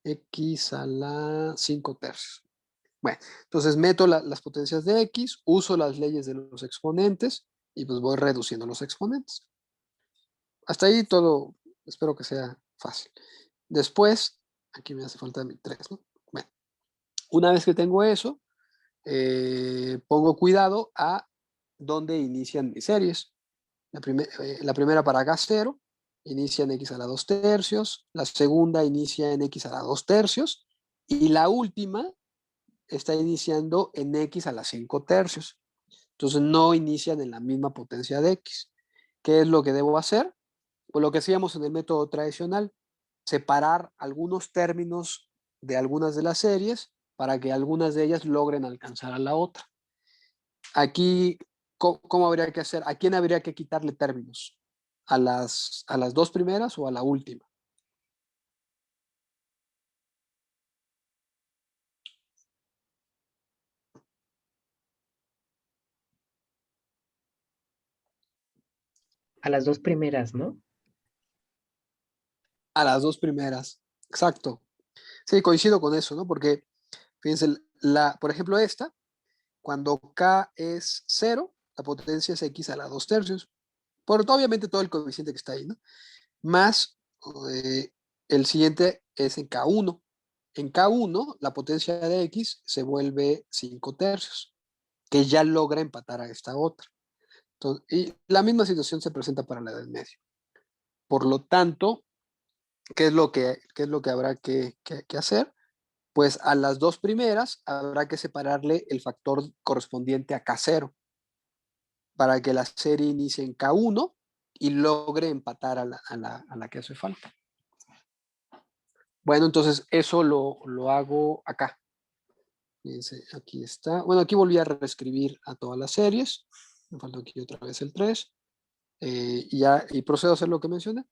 X a la 5/3. Bueno, entonces meto las potencias de X, uso las leyes de los exponentes y pues voy reduciendo los exponentes. Hasta ahí todo, espero que sea fácil. Después, aquí me hace falta mi 3, ¿no? Bueno, una vez que tengo eso, pongo cuidado a dónde inician mis series. La primera para K0 inicia en X a la 2/3, la segunda inicia en X a la 2/3 y la última está iniciando en X a la 5/3. Entonces no inician en la misma potencia de X. ¿Qué es lo que debo hacer? Pues lo que hacíamos en el método tradicional, separar algunos términos de algunas de las series para que algunas de ellas logren alcanzar a la otra. Aquí, ¿cómo habría que hacer? ¿A quién habría que quitarle términos? ¿A las dos primeras o a la última? A las dos primeras, ¿no? A las dos primeras, exacto. Sí, coincido con eso, ¿no? Porque, fíjense, por ejemplo, esta, cuando K es 0, la potencia es X a la 2/3. Por obviamente todo el coeficiente que está ahí, ¿no? Más el siguiente es en K1. En K1, la potencia de X se vuelve 5/3, que ya logra empatar a esta otra. Entonces, y la misma situación se presenta para la del medio. Por lo tanto, ¿qué es lo que habrá que hacer? Pues a las dos primeras habrá que separarle el factor correspondiente a K0 para que la serie inicie en K1 y logre empatar a la que hace falta. Bueno, entonces eso lo hago acá. Fíjense, aquí está. Bueno, aquí volví a reescribir a todas las series. Me falta aquí otra vez el 3. Y procedo a hacer lo que mencioné.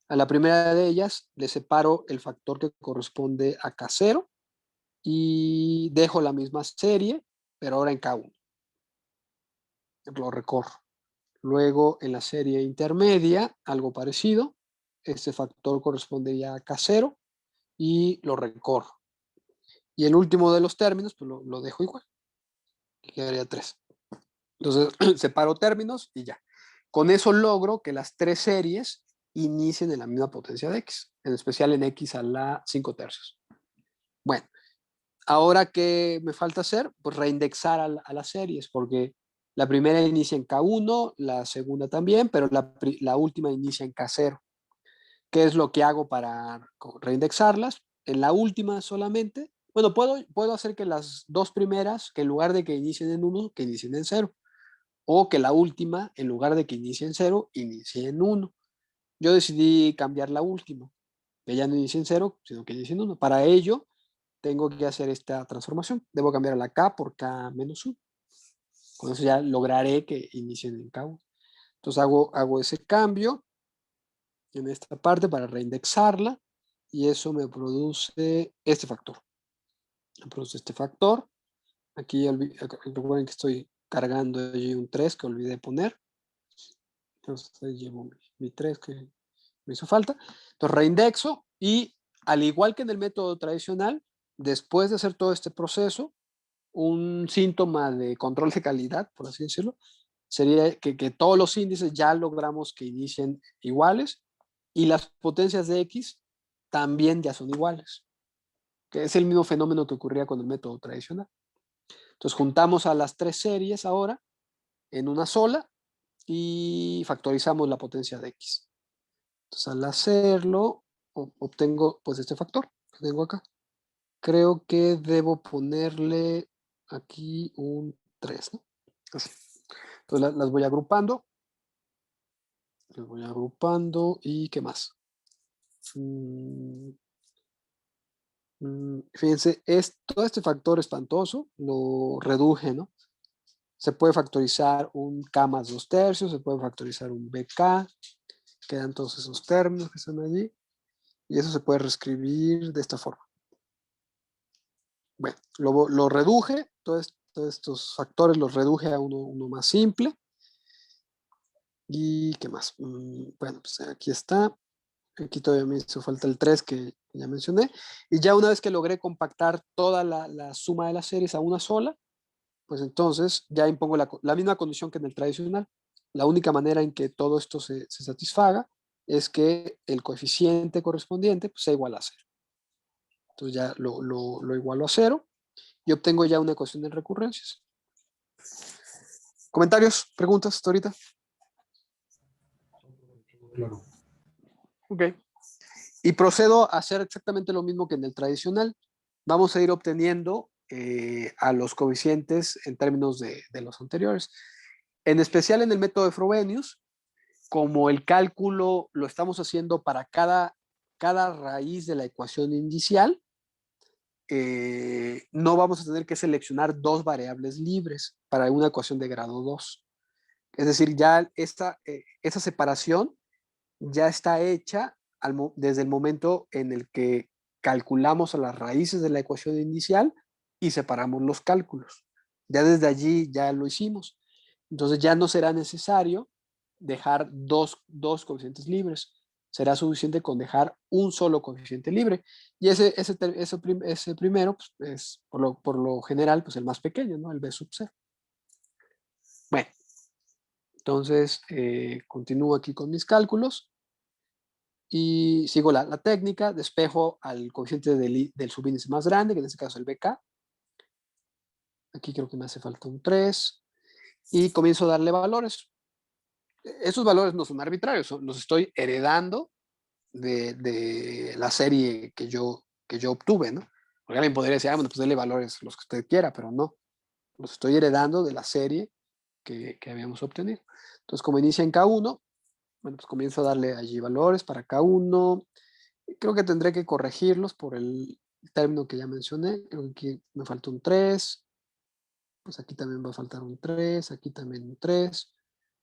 A la primera de ellas le separo el factor que corresponde a K0 y dejo la misma serie, pero ahora en K1. Lo recorro. Luego en la serie intermedia, algo parecido. Este factor correspondería a K0 y lo recorro. Y el último de los términos, pues lo dejo igual. Que quedaría 3. Entonces, separo términos y ya. Con eso logro que las tres series inicien en la misma potencia de X, en especial en X a la 5/3. Bueno, ahora ¿qué me falta hacer? Pues reindexar a las series, porque la primera inicia en K1, la segunda también, pero la última inicia en K0. ¿Qué es lo que hago para reindexarlas? En la última solamente, bueno, puedo hacer que las dos primeras, que en lugar de que inicien en 1, que inicien en 0. O que la última, en lugar de que inicie en 0, inicie en 1. Yo decidí cambiar la última, que ya no inicie en 0, sino que inicie en 1. Para ello, tengo que hacer esta transformación. Debo cambiar a la K por K menos 1. Con eso ya lograré que inicien en K1. Entonces hago ese cambio en esta parte para reindexarla y eso me produce este factor. Me produce este factor. Aquí recuerden que estoy cargando allí un 3 que olvidé poner. Entonces ahí llevo mi 3 que me hizo falta. Entonces reindexo y al igual que en el método tradicional, después de hacer todo este proceso, un síntoma de control de calidad, por así decirlo, sería que todos los índices ya logramos que inicien iguales y las potencias de X también ya son iguales, que es el mismo fenómeno que ocurría con el método tradicional. Entonces juntamos a las tres series ahora en una sola y factorizamos la potencia de X. Entonces al hacerlo obtengo pues este factor que tengo acá. Creo que debo ponerle aquí un 3, ¿no? Así. Entonces las voy agrupando. Las voy agrupando y ¿qué más? Fíjense, todo este factor espantoso lo reduje, ¿no? Se puede factorizar un K más 2/3, se puede factorizar un BK, Quedan todos esos términos que están allí. Y eso se puede reescribir de esta forma. Bueno, lo reduje, todos estos factores los reduje a uno más simple. ¿Y qué más? Bueno, pues aquí está. Aquí todavía me hizo falta el 3 que ya mencioné. Y ya una vez que logré compactar toda la suma de las series a una sola, pues entonces ya impongo la misma condición que en el tradicional. La única manera en que todo esto se satisfaga es que el coeficiente correspondiente pues, sea igual a 0. Entonces ya lo igualo a 0 y obtengo ya una ecuación de recurrencias. ¿Comentarios? ¿Preguntas hasta ahorita? Claro. Ok. Y procedo a hacer exactamente lo mismo que en el tradicional. Vamos a ir obteniendo a los coeficientes en términos de los anteriores. En especial en el método de Frobenius, como el cálculo lo estamos haciendo para cada raíz de la ecuación inicial, no vamos a tener que seleccionar dos variables libres para una ecuación de grado 2. Es decir, ya esa separación ya está hecha desde el momento en el que calculamos a las raíces de la ecuación inicial y separamos los cálculos. Ya desde allí ya lo hicimos. Entonces ya no será necesario dejar dos coeficientes libres. Será suficiente con dejar un solo coeficiente libre. Y ese primero pues, es por lo general pues, el más pequeño, ¿no? El b sub 0. Bueno, entonces continúo aquí con mis cálculos. Y sigo la técnica, despejo al coeficiente del subíndice más grande, que en este caso es el BK. Aquí creo que me hace falta un 3. Y comienzo a darle valores. Esos valores no son arbitrarios, los estoy heredando de la serie que yo obtuve, ¿no? Porque alguien podría decir, bueno, pues dele valores los que usted quiera, pero no. Los estoy heredando de la serie que habíamos obtenido. Entonces, como inicia en K1, bueno, pues comienzo a darle allí valores para K1. Creo que tendré que corregirlos por el término que ya mencioné. Creo que aquí me falta un 3. Pues aquí también va a faltar un 3. Aquí también un 3.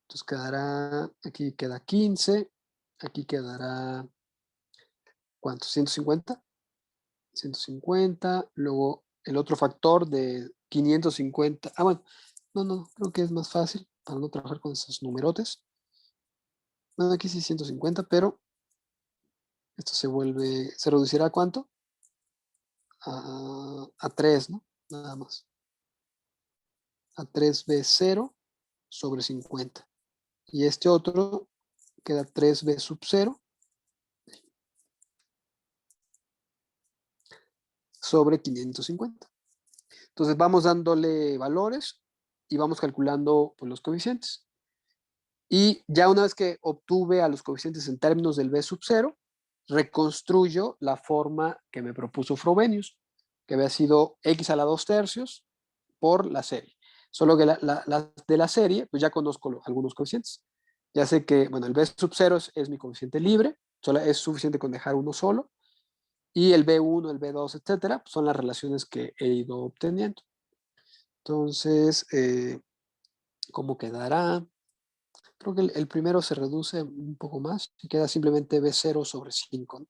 Entonces quedará, aquí queda 15. Aquí quedará, ¿cuánto? 150. 150. Luego el otro factor de 550. Ah, bueno. No, creo que es más fácil para no trabajar con esos numerotes. Bueno, aquí sí 150, pero esto se reducirá a ¿cuánto? A 3, ¿no? Nada más. A 3b0 sobre 50. Y este otro queda 3b sub 0 sobre 550. Entonces vamos dándole valores y vamos calculando pues, los coeficientes. Y ya una vez que obtuve a los coeficientes en términos del b sub 0, reconstruyo la forma que me propuso Frobenius, que había sido x a la 2/3 por la serie. Solo que de la serie, pues ya conozco algunos coeficientes. Ya sé que, bueno, el b sub 0 es mi coeficiente libre, solo es suficiente con dejar uno solo. Y el B1, el B2, etcétera, pues son las relaciones que he ido obteniendo. Entonces, ¿cómo quedará? Creo que el primero se reduce un poco más y queda simplemente B0 sobre 5, ¿no?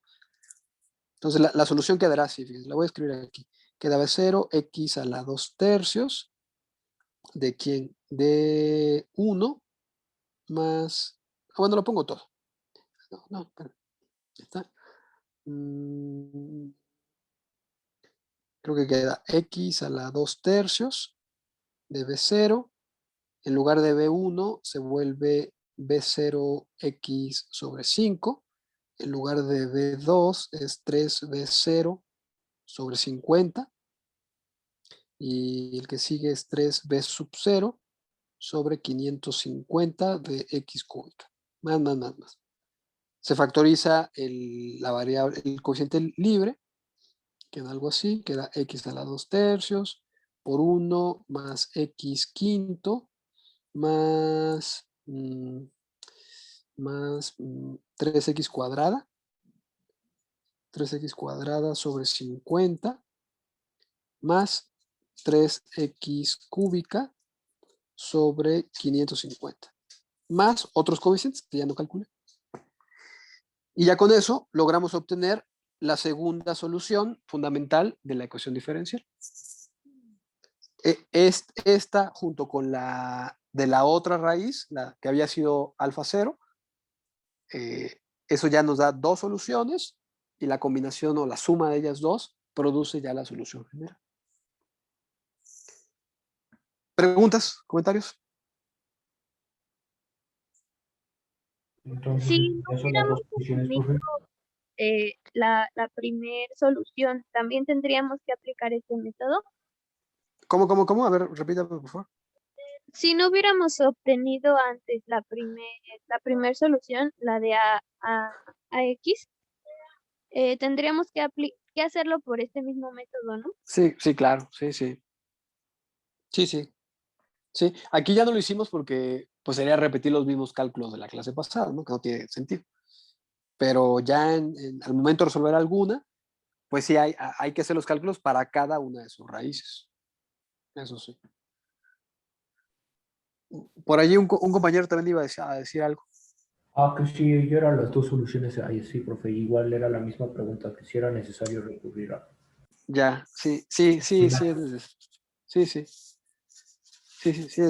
Entonces, la solución quedará así, fíjense, la voy a escribir aquí. Queda B0, x a la 2/3 de quién? De 1 más... bueno, lo pongo todo. No, espera. Ya está. Creo que queda x a la 2/3 de B0. En lugar de B1 se vuelve B0x sobre 5. En lugar de B2 es 3B0 sobre 50. Y el que sigue es 3B sub 0 sobre 550 de x cúbica. Más. Se factoriza la variable, el coeficiente libre, queda algo así, queda x a la 2/3 por 1 más x quinto más 3x cuadrada. 3x cuadrada sobre 50 más 3x cúbica sobre 550. Más otros coeficientes que ya no calculé. Y ya con eso logramos obtener la segunda solución fundamental de la ecuación diferencial. Esta junto con la de la otra raíz, la que había sido alfa 0, eso ya nos da dos soluciones y la combinación o la suma de ellas dos produce ya la solución general. ¿Preguntas? ¿Comentarios? Entonces, Si no ya son las hubiéramos dos soluciones, obtenido profe. la primer solución, ¿también tendríamos que aplicar este método? ¿Cómo? A ver, repítame, por favor. Si no hubiéramos obtenido antes la primer solución, la de a x, tendríamos que hacerlo por este mismo método, ¿no? Sí, claro, sí. Sí, aquí ya no lo hicimos porque pues sería repetir los mismos cálculos de la clase pasada, ¿no? Que no tiene sentido. Pero ya al momento de resolver alguna, pues sí hay que hacer los cálculos para cada una de sus raíces. Eso sí. Por allí un compañero también iba a decir algo. Que sí, yo eran las dos soluciones ahí, sí, profe. Igual era la misma pregunta, que si era necesario recurrir a... Ya, sí, es necesario.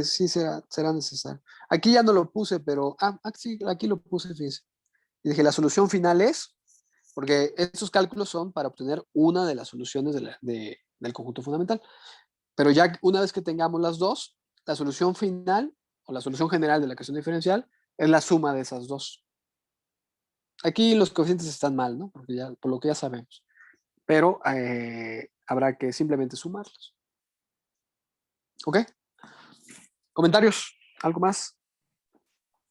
Sí, será necesario. Aquí ya no lo puse, pero, sí, aquí lo puse, fíjense. Y dije, la solución final es, porque estos cálculos son para obtener una de las soluciones del conjunto fundamental. Pero ya una vez que tengamos las dos, la solución final o la solución general de la ecuación diferencial es la suma de esas dos. Aquí los coeficientes están mal, ¿no? Porque por lo que ya sabemos. Pero habrá que simplemente sumarlos. ¿Ok? ¿Comentarios? ¿Algo más?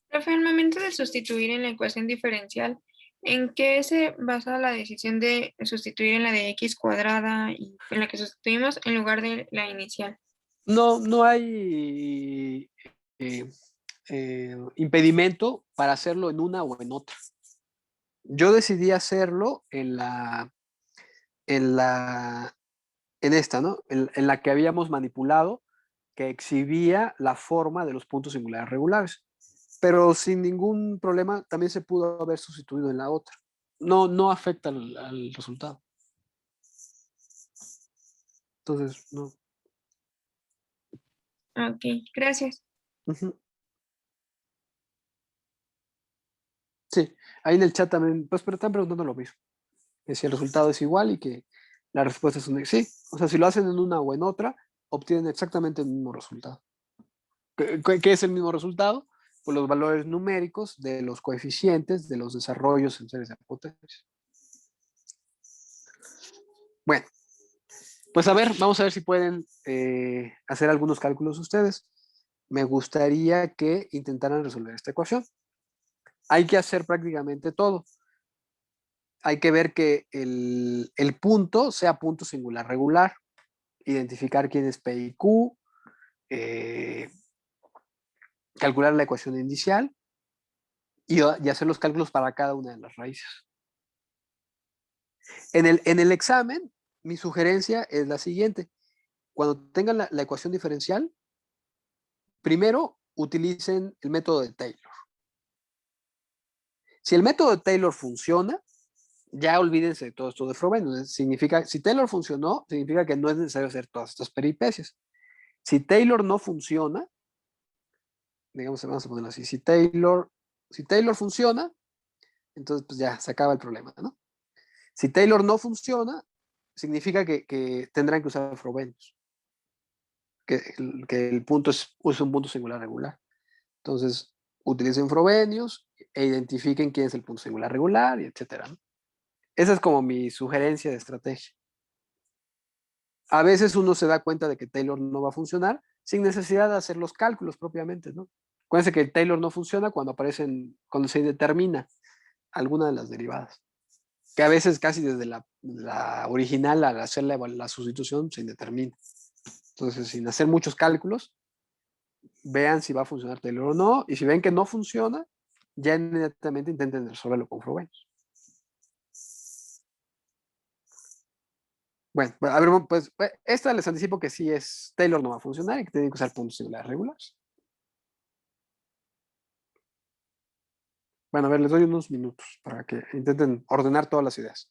Profe, al momento de sustituir en la ecuación diferencial, ¿en qué se basa la decisión de sustituir en la de x cuadrada y en la que sustituimos en lugar de la inicial? No hay impedimento para hacerlo en una o en otra. Yo decidí hacerlo en esta, ¿no? En la que habíamos manipulado, que exhibía la forma de los puntos singulares regulares. Pero sin ningún problema también se pudo haber sustituido en la otra. No afecta al resultado. Entonces, no. Ok, gracias. Uh-huh. Sí, ahí en el chat también, pues, pero están preguntando lo mismo. Que si el resultado es igual y que la respuesta es un sí. O sea, si lo hacen en una o en otra, obtienen exactamente el mismo resultado. ¿Qué es el mismo resultado? Pues los valores numéricos de los coeficientes de los desarrollos en series de potencia. Bueno, pues a ver, vamos a ver si pueden hacer algunos cálculos ustedes. Me gustaría que intentaran resolver esta ecuación. Hay que hacer prácticamente todo. Hay que ver que el punto sea punto singular regular, identificar quién es P y Q, calcular la ecuación inicial y hacer los cálculos para cada una de las raíces. En el examen, mi sugerencia es la siguiente. Cuando tengan la ecuación diferencial, primero utilicen el método de Taylor. Si el método de Taylor funciona, ya olvídense de todo esto de Frobenius. Significa, si Taylor funcionó, significa que no es necesario hacer todas estas peripecias. Si Taylor no funciona, digamos, vamos a ponerlo así, si Taylor funciona, entonces pues ya se acaba el problema, ¿no? Si Taylor no funciona, significa que tendrán que usar Frobenius, que el punto es un punto singular regular. Entonces, utilicen Frobenius e identifiquen quién es el punto singular regular, y etcétera, ¿no? Esa es como mi sugerencia de estrategia. A veces uno se da cuenta de que Taylor no va a funcionar sin necesidad de hacer los cálculos propiamente, ¿no? Acuérdense que el Taylor no funciona cuando se determina alguna de las derivadas. Que a veces casi desde la original al hacer la sustitución se indetermina. Entonces, sin hacer muchos cálculos, vean si va a funcionar Taylor o no, y si ven que no funciona, ya inmediatamente intenten resolverlo con Frobenius. Bueno, a ver, pues esta les anticipo que sí es Taylor no va a funcionar y que tienen que usar puntos singulares regulares. Bueno, a ver, les doy unos minutos para que intenten ordenar todas las ideas.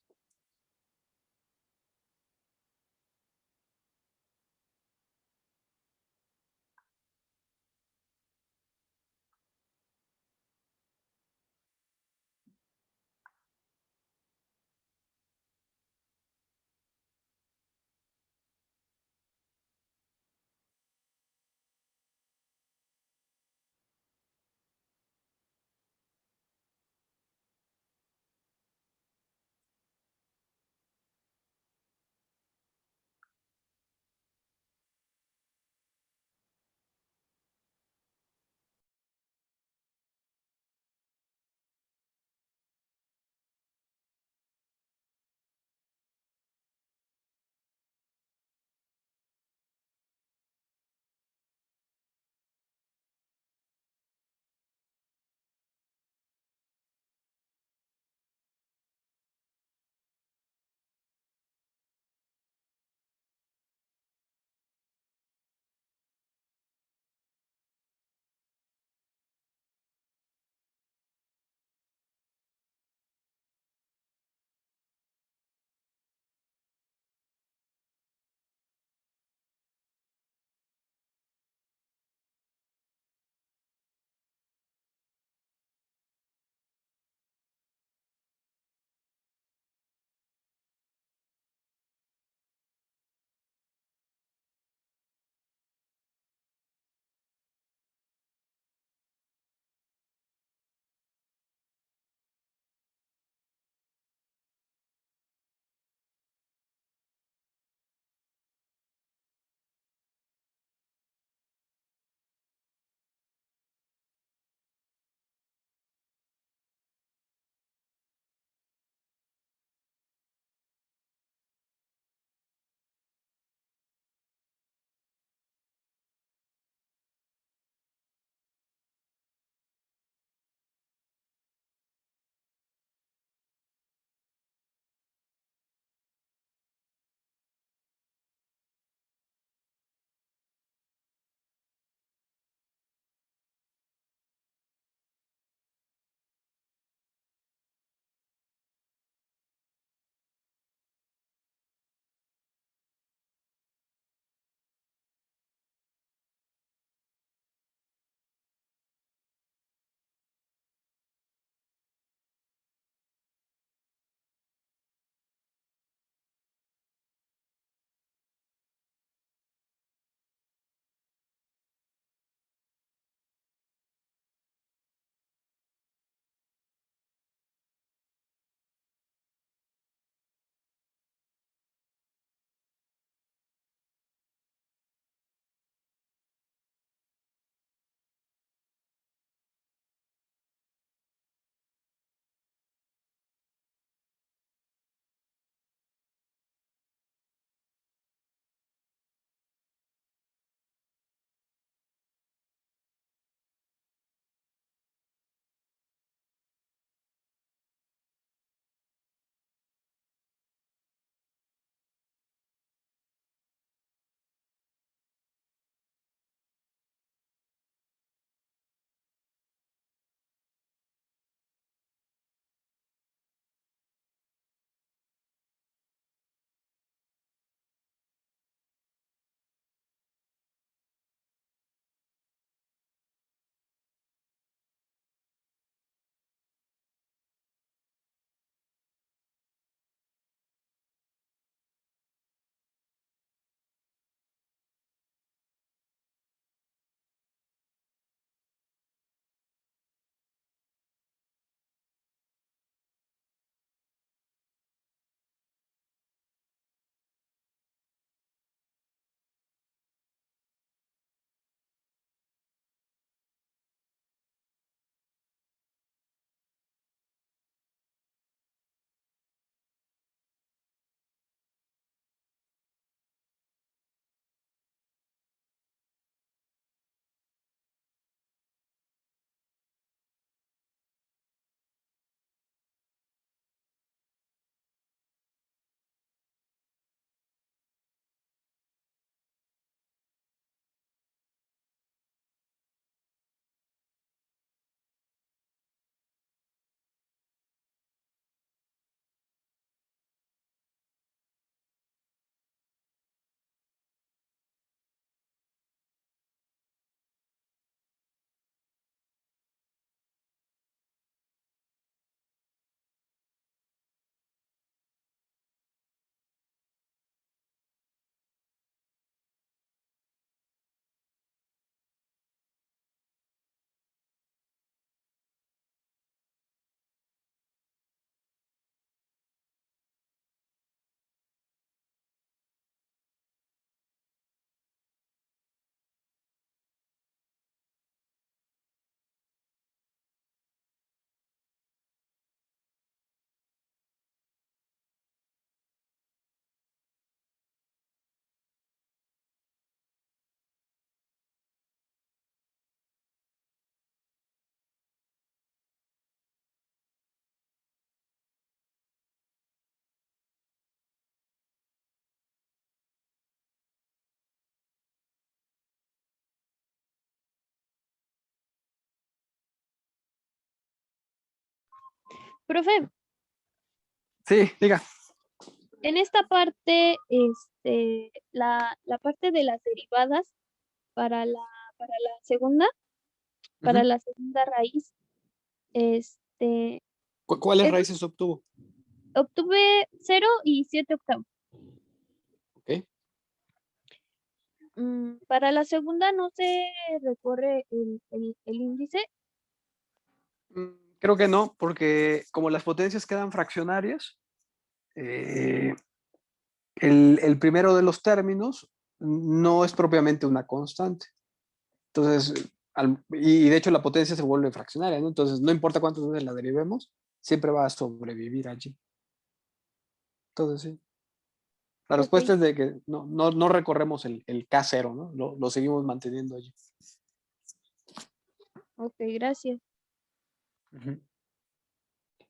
Profe, Sí, diga. en esta parte, la parte de las derivadas para para la segunda, para Ujú. la segunda raíz, este, ¿Cuáles es- raíces obtuvo? obtuve 0 y 7 octavos. Ok. Para la segunda no se recorre el índice. Creo que no, porque como las potencias quedan fraccionarias, eh, el primero de los términos no es propiamente una constante. Entonces, y de hecho la potencia se vuelve fraccionaria, ¿no? Entonces, no importa cuántas veces la derivemos, siempre va a sobrevivir allí. Entonces, sí. La Ok, respuesta es de que no recorremos el K0, ¿no? Lo seguimos manteniendo allí. ok, gracias. Ujú.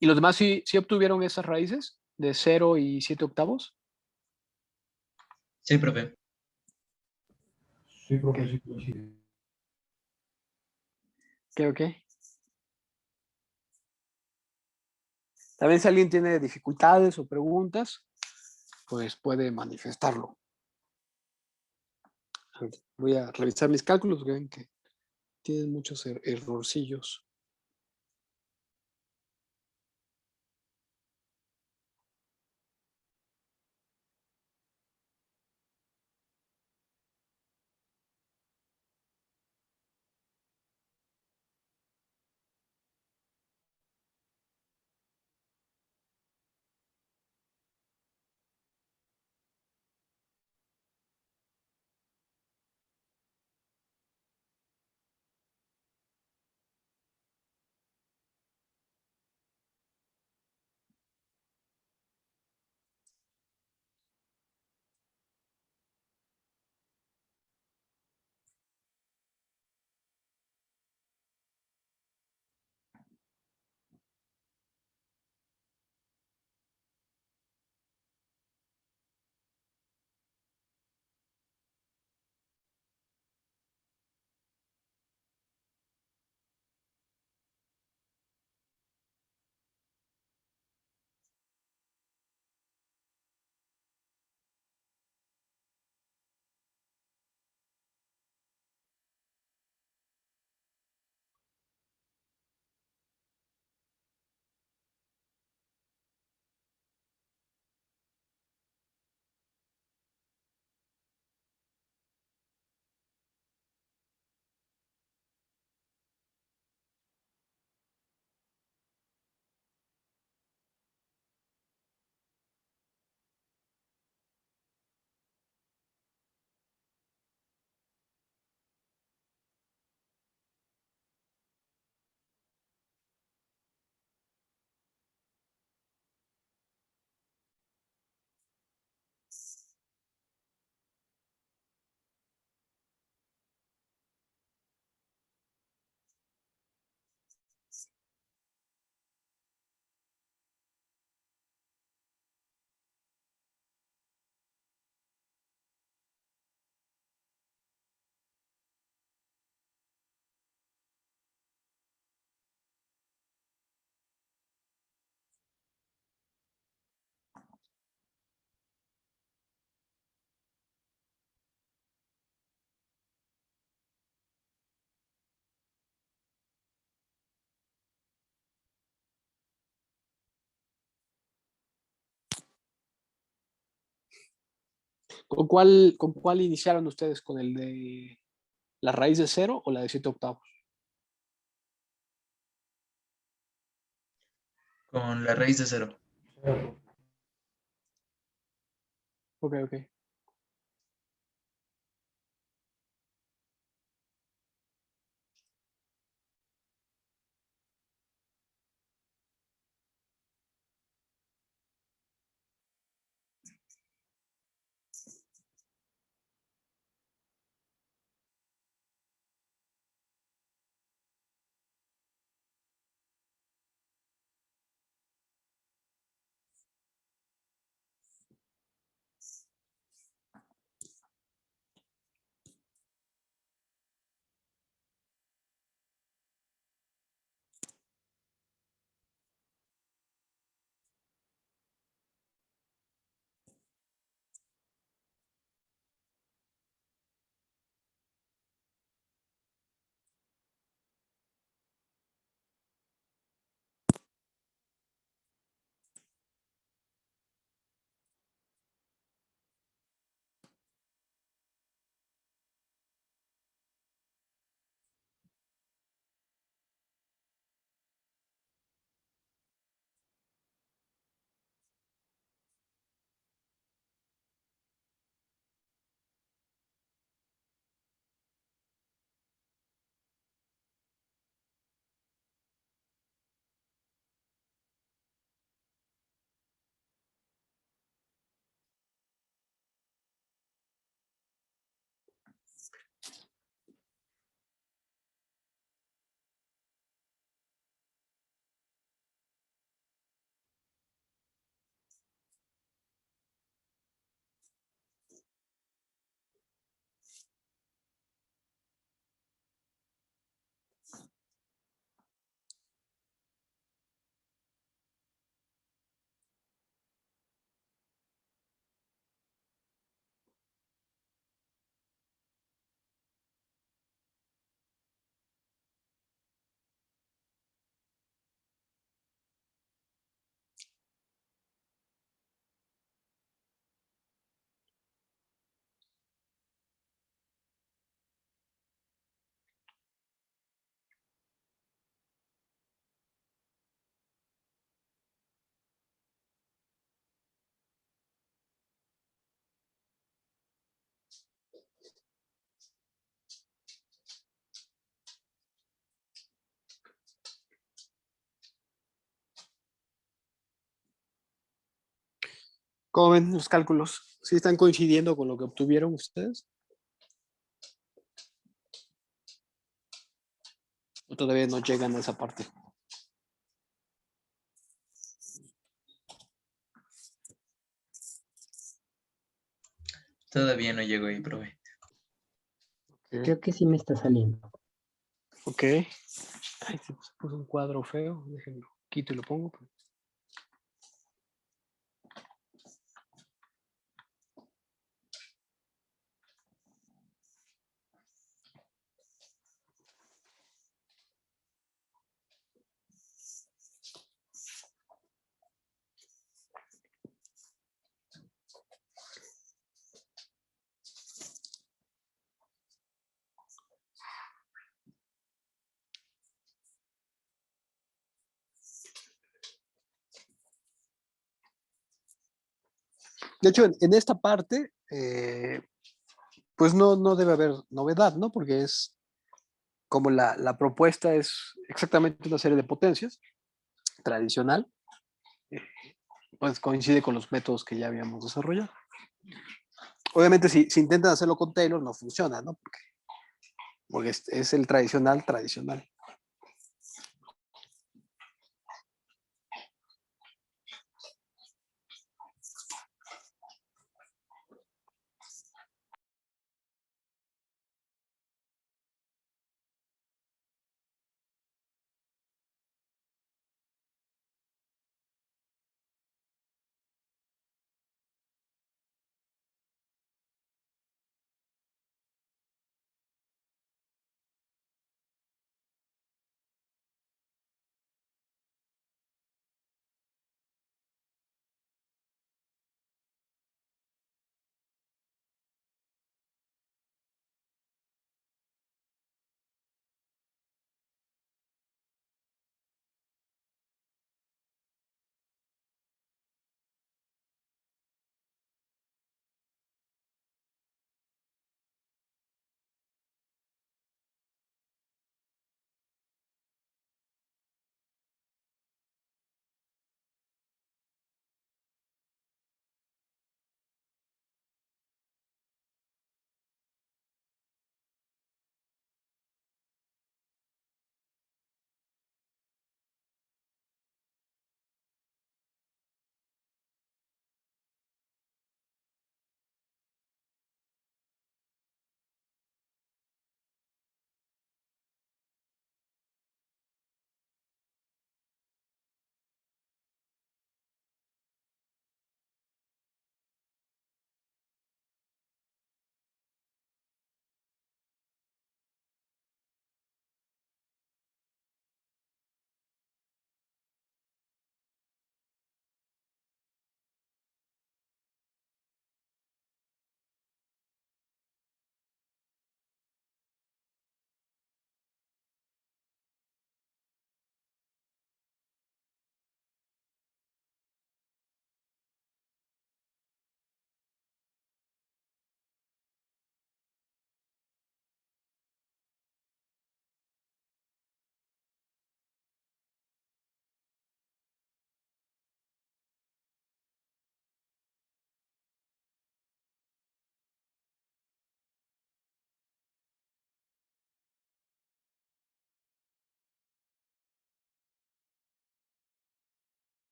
¿Y los demás sí obtuvieron esas raíces de 0 y 7 octavos? Sí, profe. Sí, Ok, profe, sí coincide. ok. También si alguien tiene dificultades o preguntas, pues puede manifestarlo. Voy a revisar mis cálculos, que ven que tienen muchos errorcillos. ¿Con cuál iniciaron ustedes? ¿Con el de la raíz de 0 o la de 7 octavos? Con la raíz de 0. Ok, ok. ¿Cómo ven los cálculos? ¿Sí están coincidiendo con lo que obtuvieron ustedes? ¿O todavía no llegan a esa parte? Todavía no llego ahí, profe. Creo que sí me está saliendo. Ok. Ay, se puso un cuadro feo. Déjenlo. Quito y lo pongo. De hecho, en esta parte, pues no debe haber novedad, ¿no? Porque es como la propuesta es exactamente una serie de potencias tradicional, eh, pues coincide con los métodos que ya habíamos desarrollado. Obviamente, si intentan hacerlo con Taylor, no funciona, ¿no? Porque es el tradicional.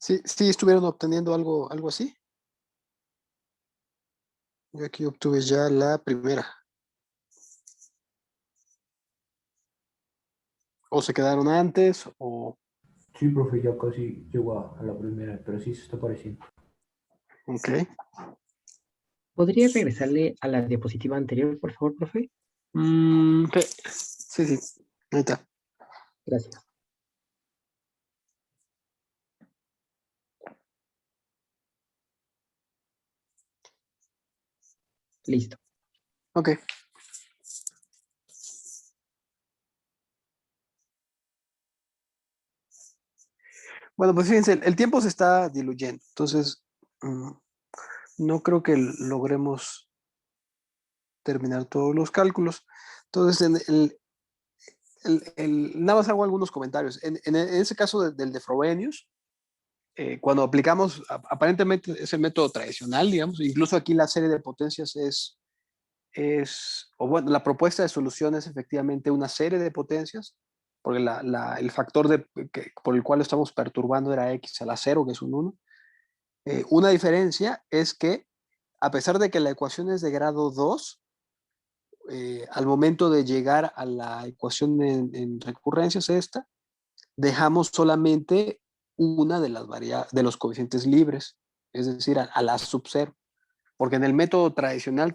Sí, sí estuvieron obteniendo algo así. Yo aquí obtuve ya la primera. O se quedaron antes, o... Sí, profe, ya casi llegó a la primera, pero sí se está pareciendo. Ok. ¿Podría regresarle a la diapositiva anterior, por favor, profe? Sí, sí, sí. Ahí está. Gracias. Listo. Ok. Bueno, pues fíjense, el tiempo se está diluyendo. Entonces, no creo que logremos terminar todos los cálculos. Entonces, nada más hago algunos comentarios. En ese caso del de Frobenius, cuando aplicamos, aparentemente es el método tradicional, digamos, incluso aquí la serie de potencias o bueno, la propuesta de solución es efectivamente una serie de potencias, porque el factor por el cual lo estamos perturbando era x a la 0, que es un 1. Una diferencia es que, a pesar de que la ecuación es de grado 2, al momento de llegar a la ecuación en recurrencias esta, dejamos solamente una de los coeficientes libres, es decir, a la sub 0. Porque en el método tradicional,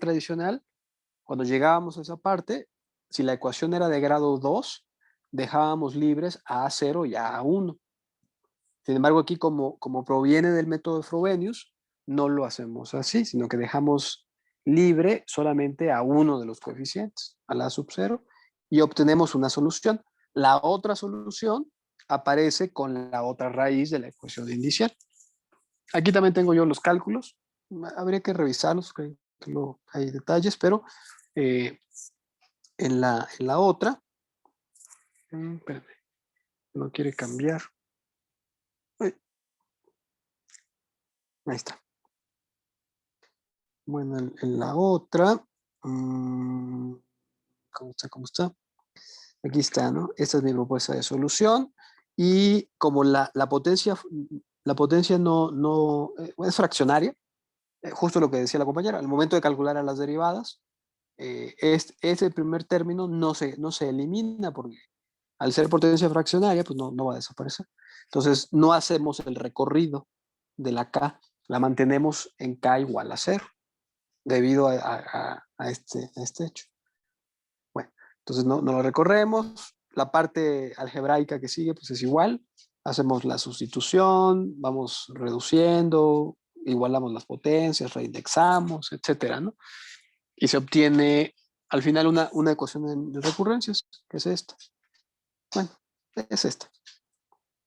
cuando llegábamos a esa parte, si la ecuación era de grado 2, dejábamos libres a 0 y a 1. Sin embargo, aquí como proviene del método de Frobenius, no lo hacemos así, sino que dejamos libre solamente a uno de los coeficientes, a la sub 0, y obtenemos una solución. La otra solución aparece con la otra raíz de la ecuación inicial. Aquí también tengo yo los cálculos. Habría que revisarlos, que no hay detalles, pero en la otra, espérame, no quiere cambiar. Ay, ahí está. Bueno, en la otra, ¿cómo está? ¿Cómo está? Aquí está, ¿no? Esta es mi propuesta de solución. Y como la potencia es fraccionaria, justo lo que decía la compañera, al momento de calcular a las derivadas, ese primer término no se elimina porque al ser potencia fraccionaria, pues no va a desaparecer. Entonces, no hacemos el recorrido de la K, la mantenemos en K igual a 0 debido a este hecho. Bueno, entonces no lo recorremos. La parte algebraica que sigue pues es igual. Hacemos la sustitución, vamos reduciendo, igualamos las potencias, reindexamos, etcétera, ¿no? Y se obtiene al final una ecuación de recurrencias, que es esta. Bueno, es esta.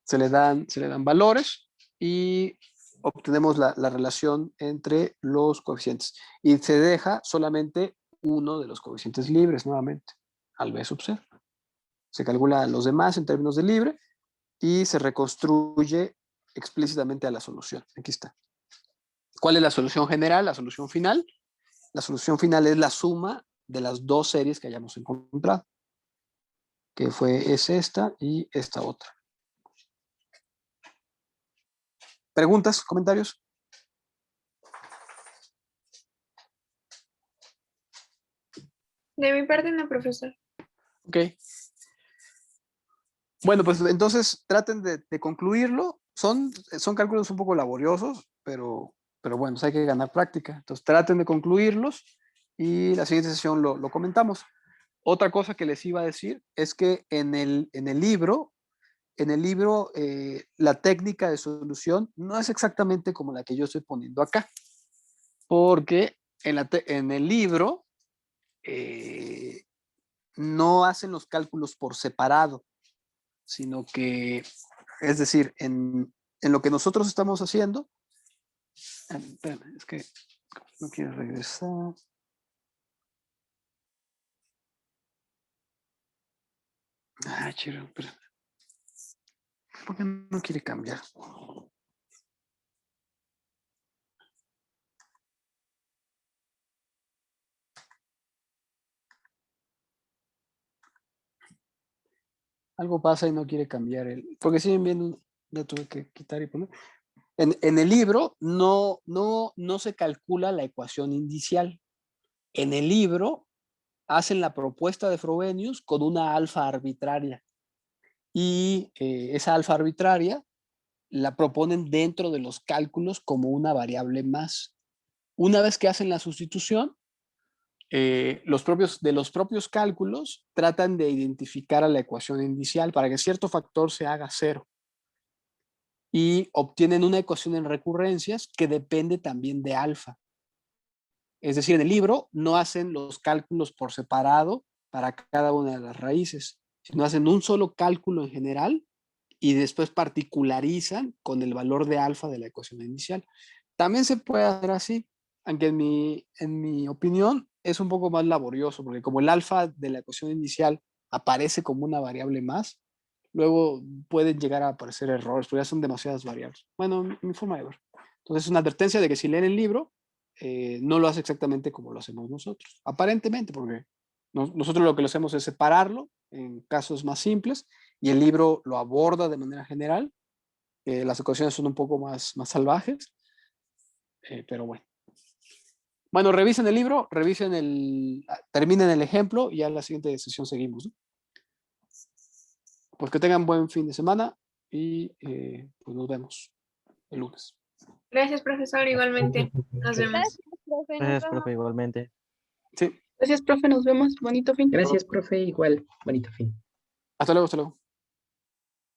Se le dan valores y obtenemos la relación entre los coeficientes. Y se deja solamente uno de los coeficientes libres nuevamente, al B sub 0. Se calcula los demás en términos de libre y se reconstruye explícitamente a la solución. Aquí está. ¿Cuál es la solución general? La solución final. La solución final es la suma de las dos series que hayamos encontrado, que es esta y esta otra. ¿Preguntas? ¿Comentarios? De mi parte, no, profesor. Ok. Bueno, pues entonces traten de concluirlo. Son cálculos un poco laboriosos, pero bueno, hay que ganar práctica. Entonces traten de concluirlos y la siguiente sesión lo comentamos. Otra cosa que les iba a decir es que en el libro, la técnica de solución no es exactamente como la que yo estoy poniendo acá, porque en el libro no hacen los cálculos por separado, sino que, es decir, en lo que nosotros estamos haciendo, espérame, es que no quiero regresar. Chiro, espérame. ¿Por qué no quiere cambiar? Algo pasa y no quiere cambiar porque siguen viendo, ya tuve que quitar y poner. En el libro no se calcula la ecuación indicial. En el libro hacen la propuesta de Frobenius con una alfa arbitraria. Y esa alfa arbitraria la proponen dentro de los cálculos como una variable más. Una vez que hacen la sustitución, de los propios cálculos tratan de identificar a la ecuación indicial para que cierto factor se haga cero. Y obtienen una ecuación en recurrencias que depende también de alfa. Es decir, en el libro no hacen los cálculos por separado para cada una de las raíces, sino hacen un solo cálculo en general y después particularizan con el valor de alfa de la ecuación inicial. También se puede hacer así, aunque en mi opinión es un poco más laborioso, porque como el alfa de la ecuación inicial aparece como una variable más, luego pueden llegar a aparecer errores, porque ya son demasiadas variables. Bueno, mi forma de ver. Entonces es una advertencia de que si leen el libro, no lo hace exactamente como lo hacemos nosotros, aparentemente, porque nosotros lo que lo hacemos es separarlo en casos más simples y el libro lo aborda de manera general. Las ecuaciones son un poco más salvajes, pero bueno. Bueno, revisen el libro, terminen el ejemplo y ya en la siguiente sesión seguimos, ¿no? Pues que tengan buen fin de semana y pues nos vemos el lunes. Gracias, profesor, igualmente. Nos vemos. Gracias, profe. Nos Gracias, vemos. profe, igualmente. Sí, Gracias, profe, nos vemos. Bonito fin. Gracias, profe, igual. Bonito fin. hasta luego, hasta luego.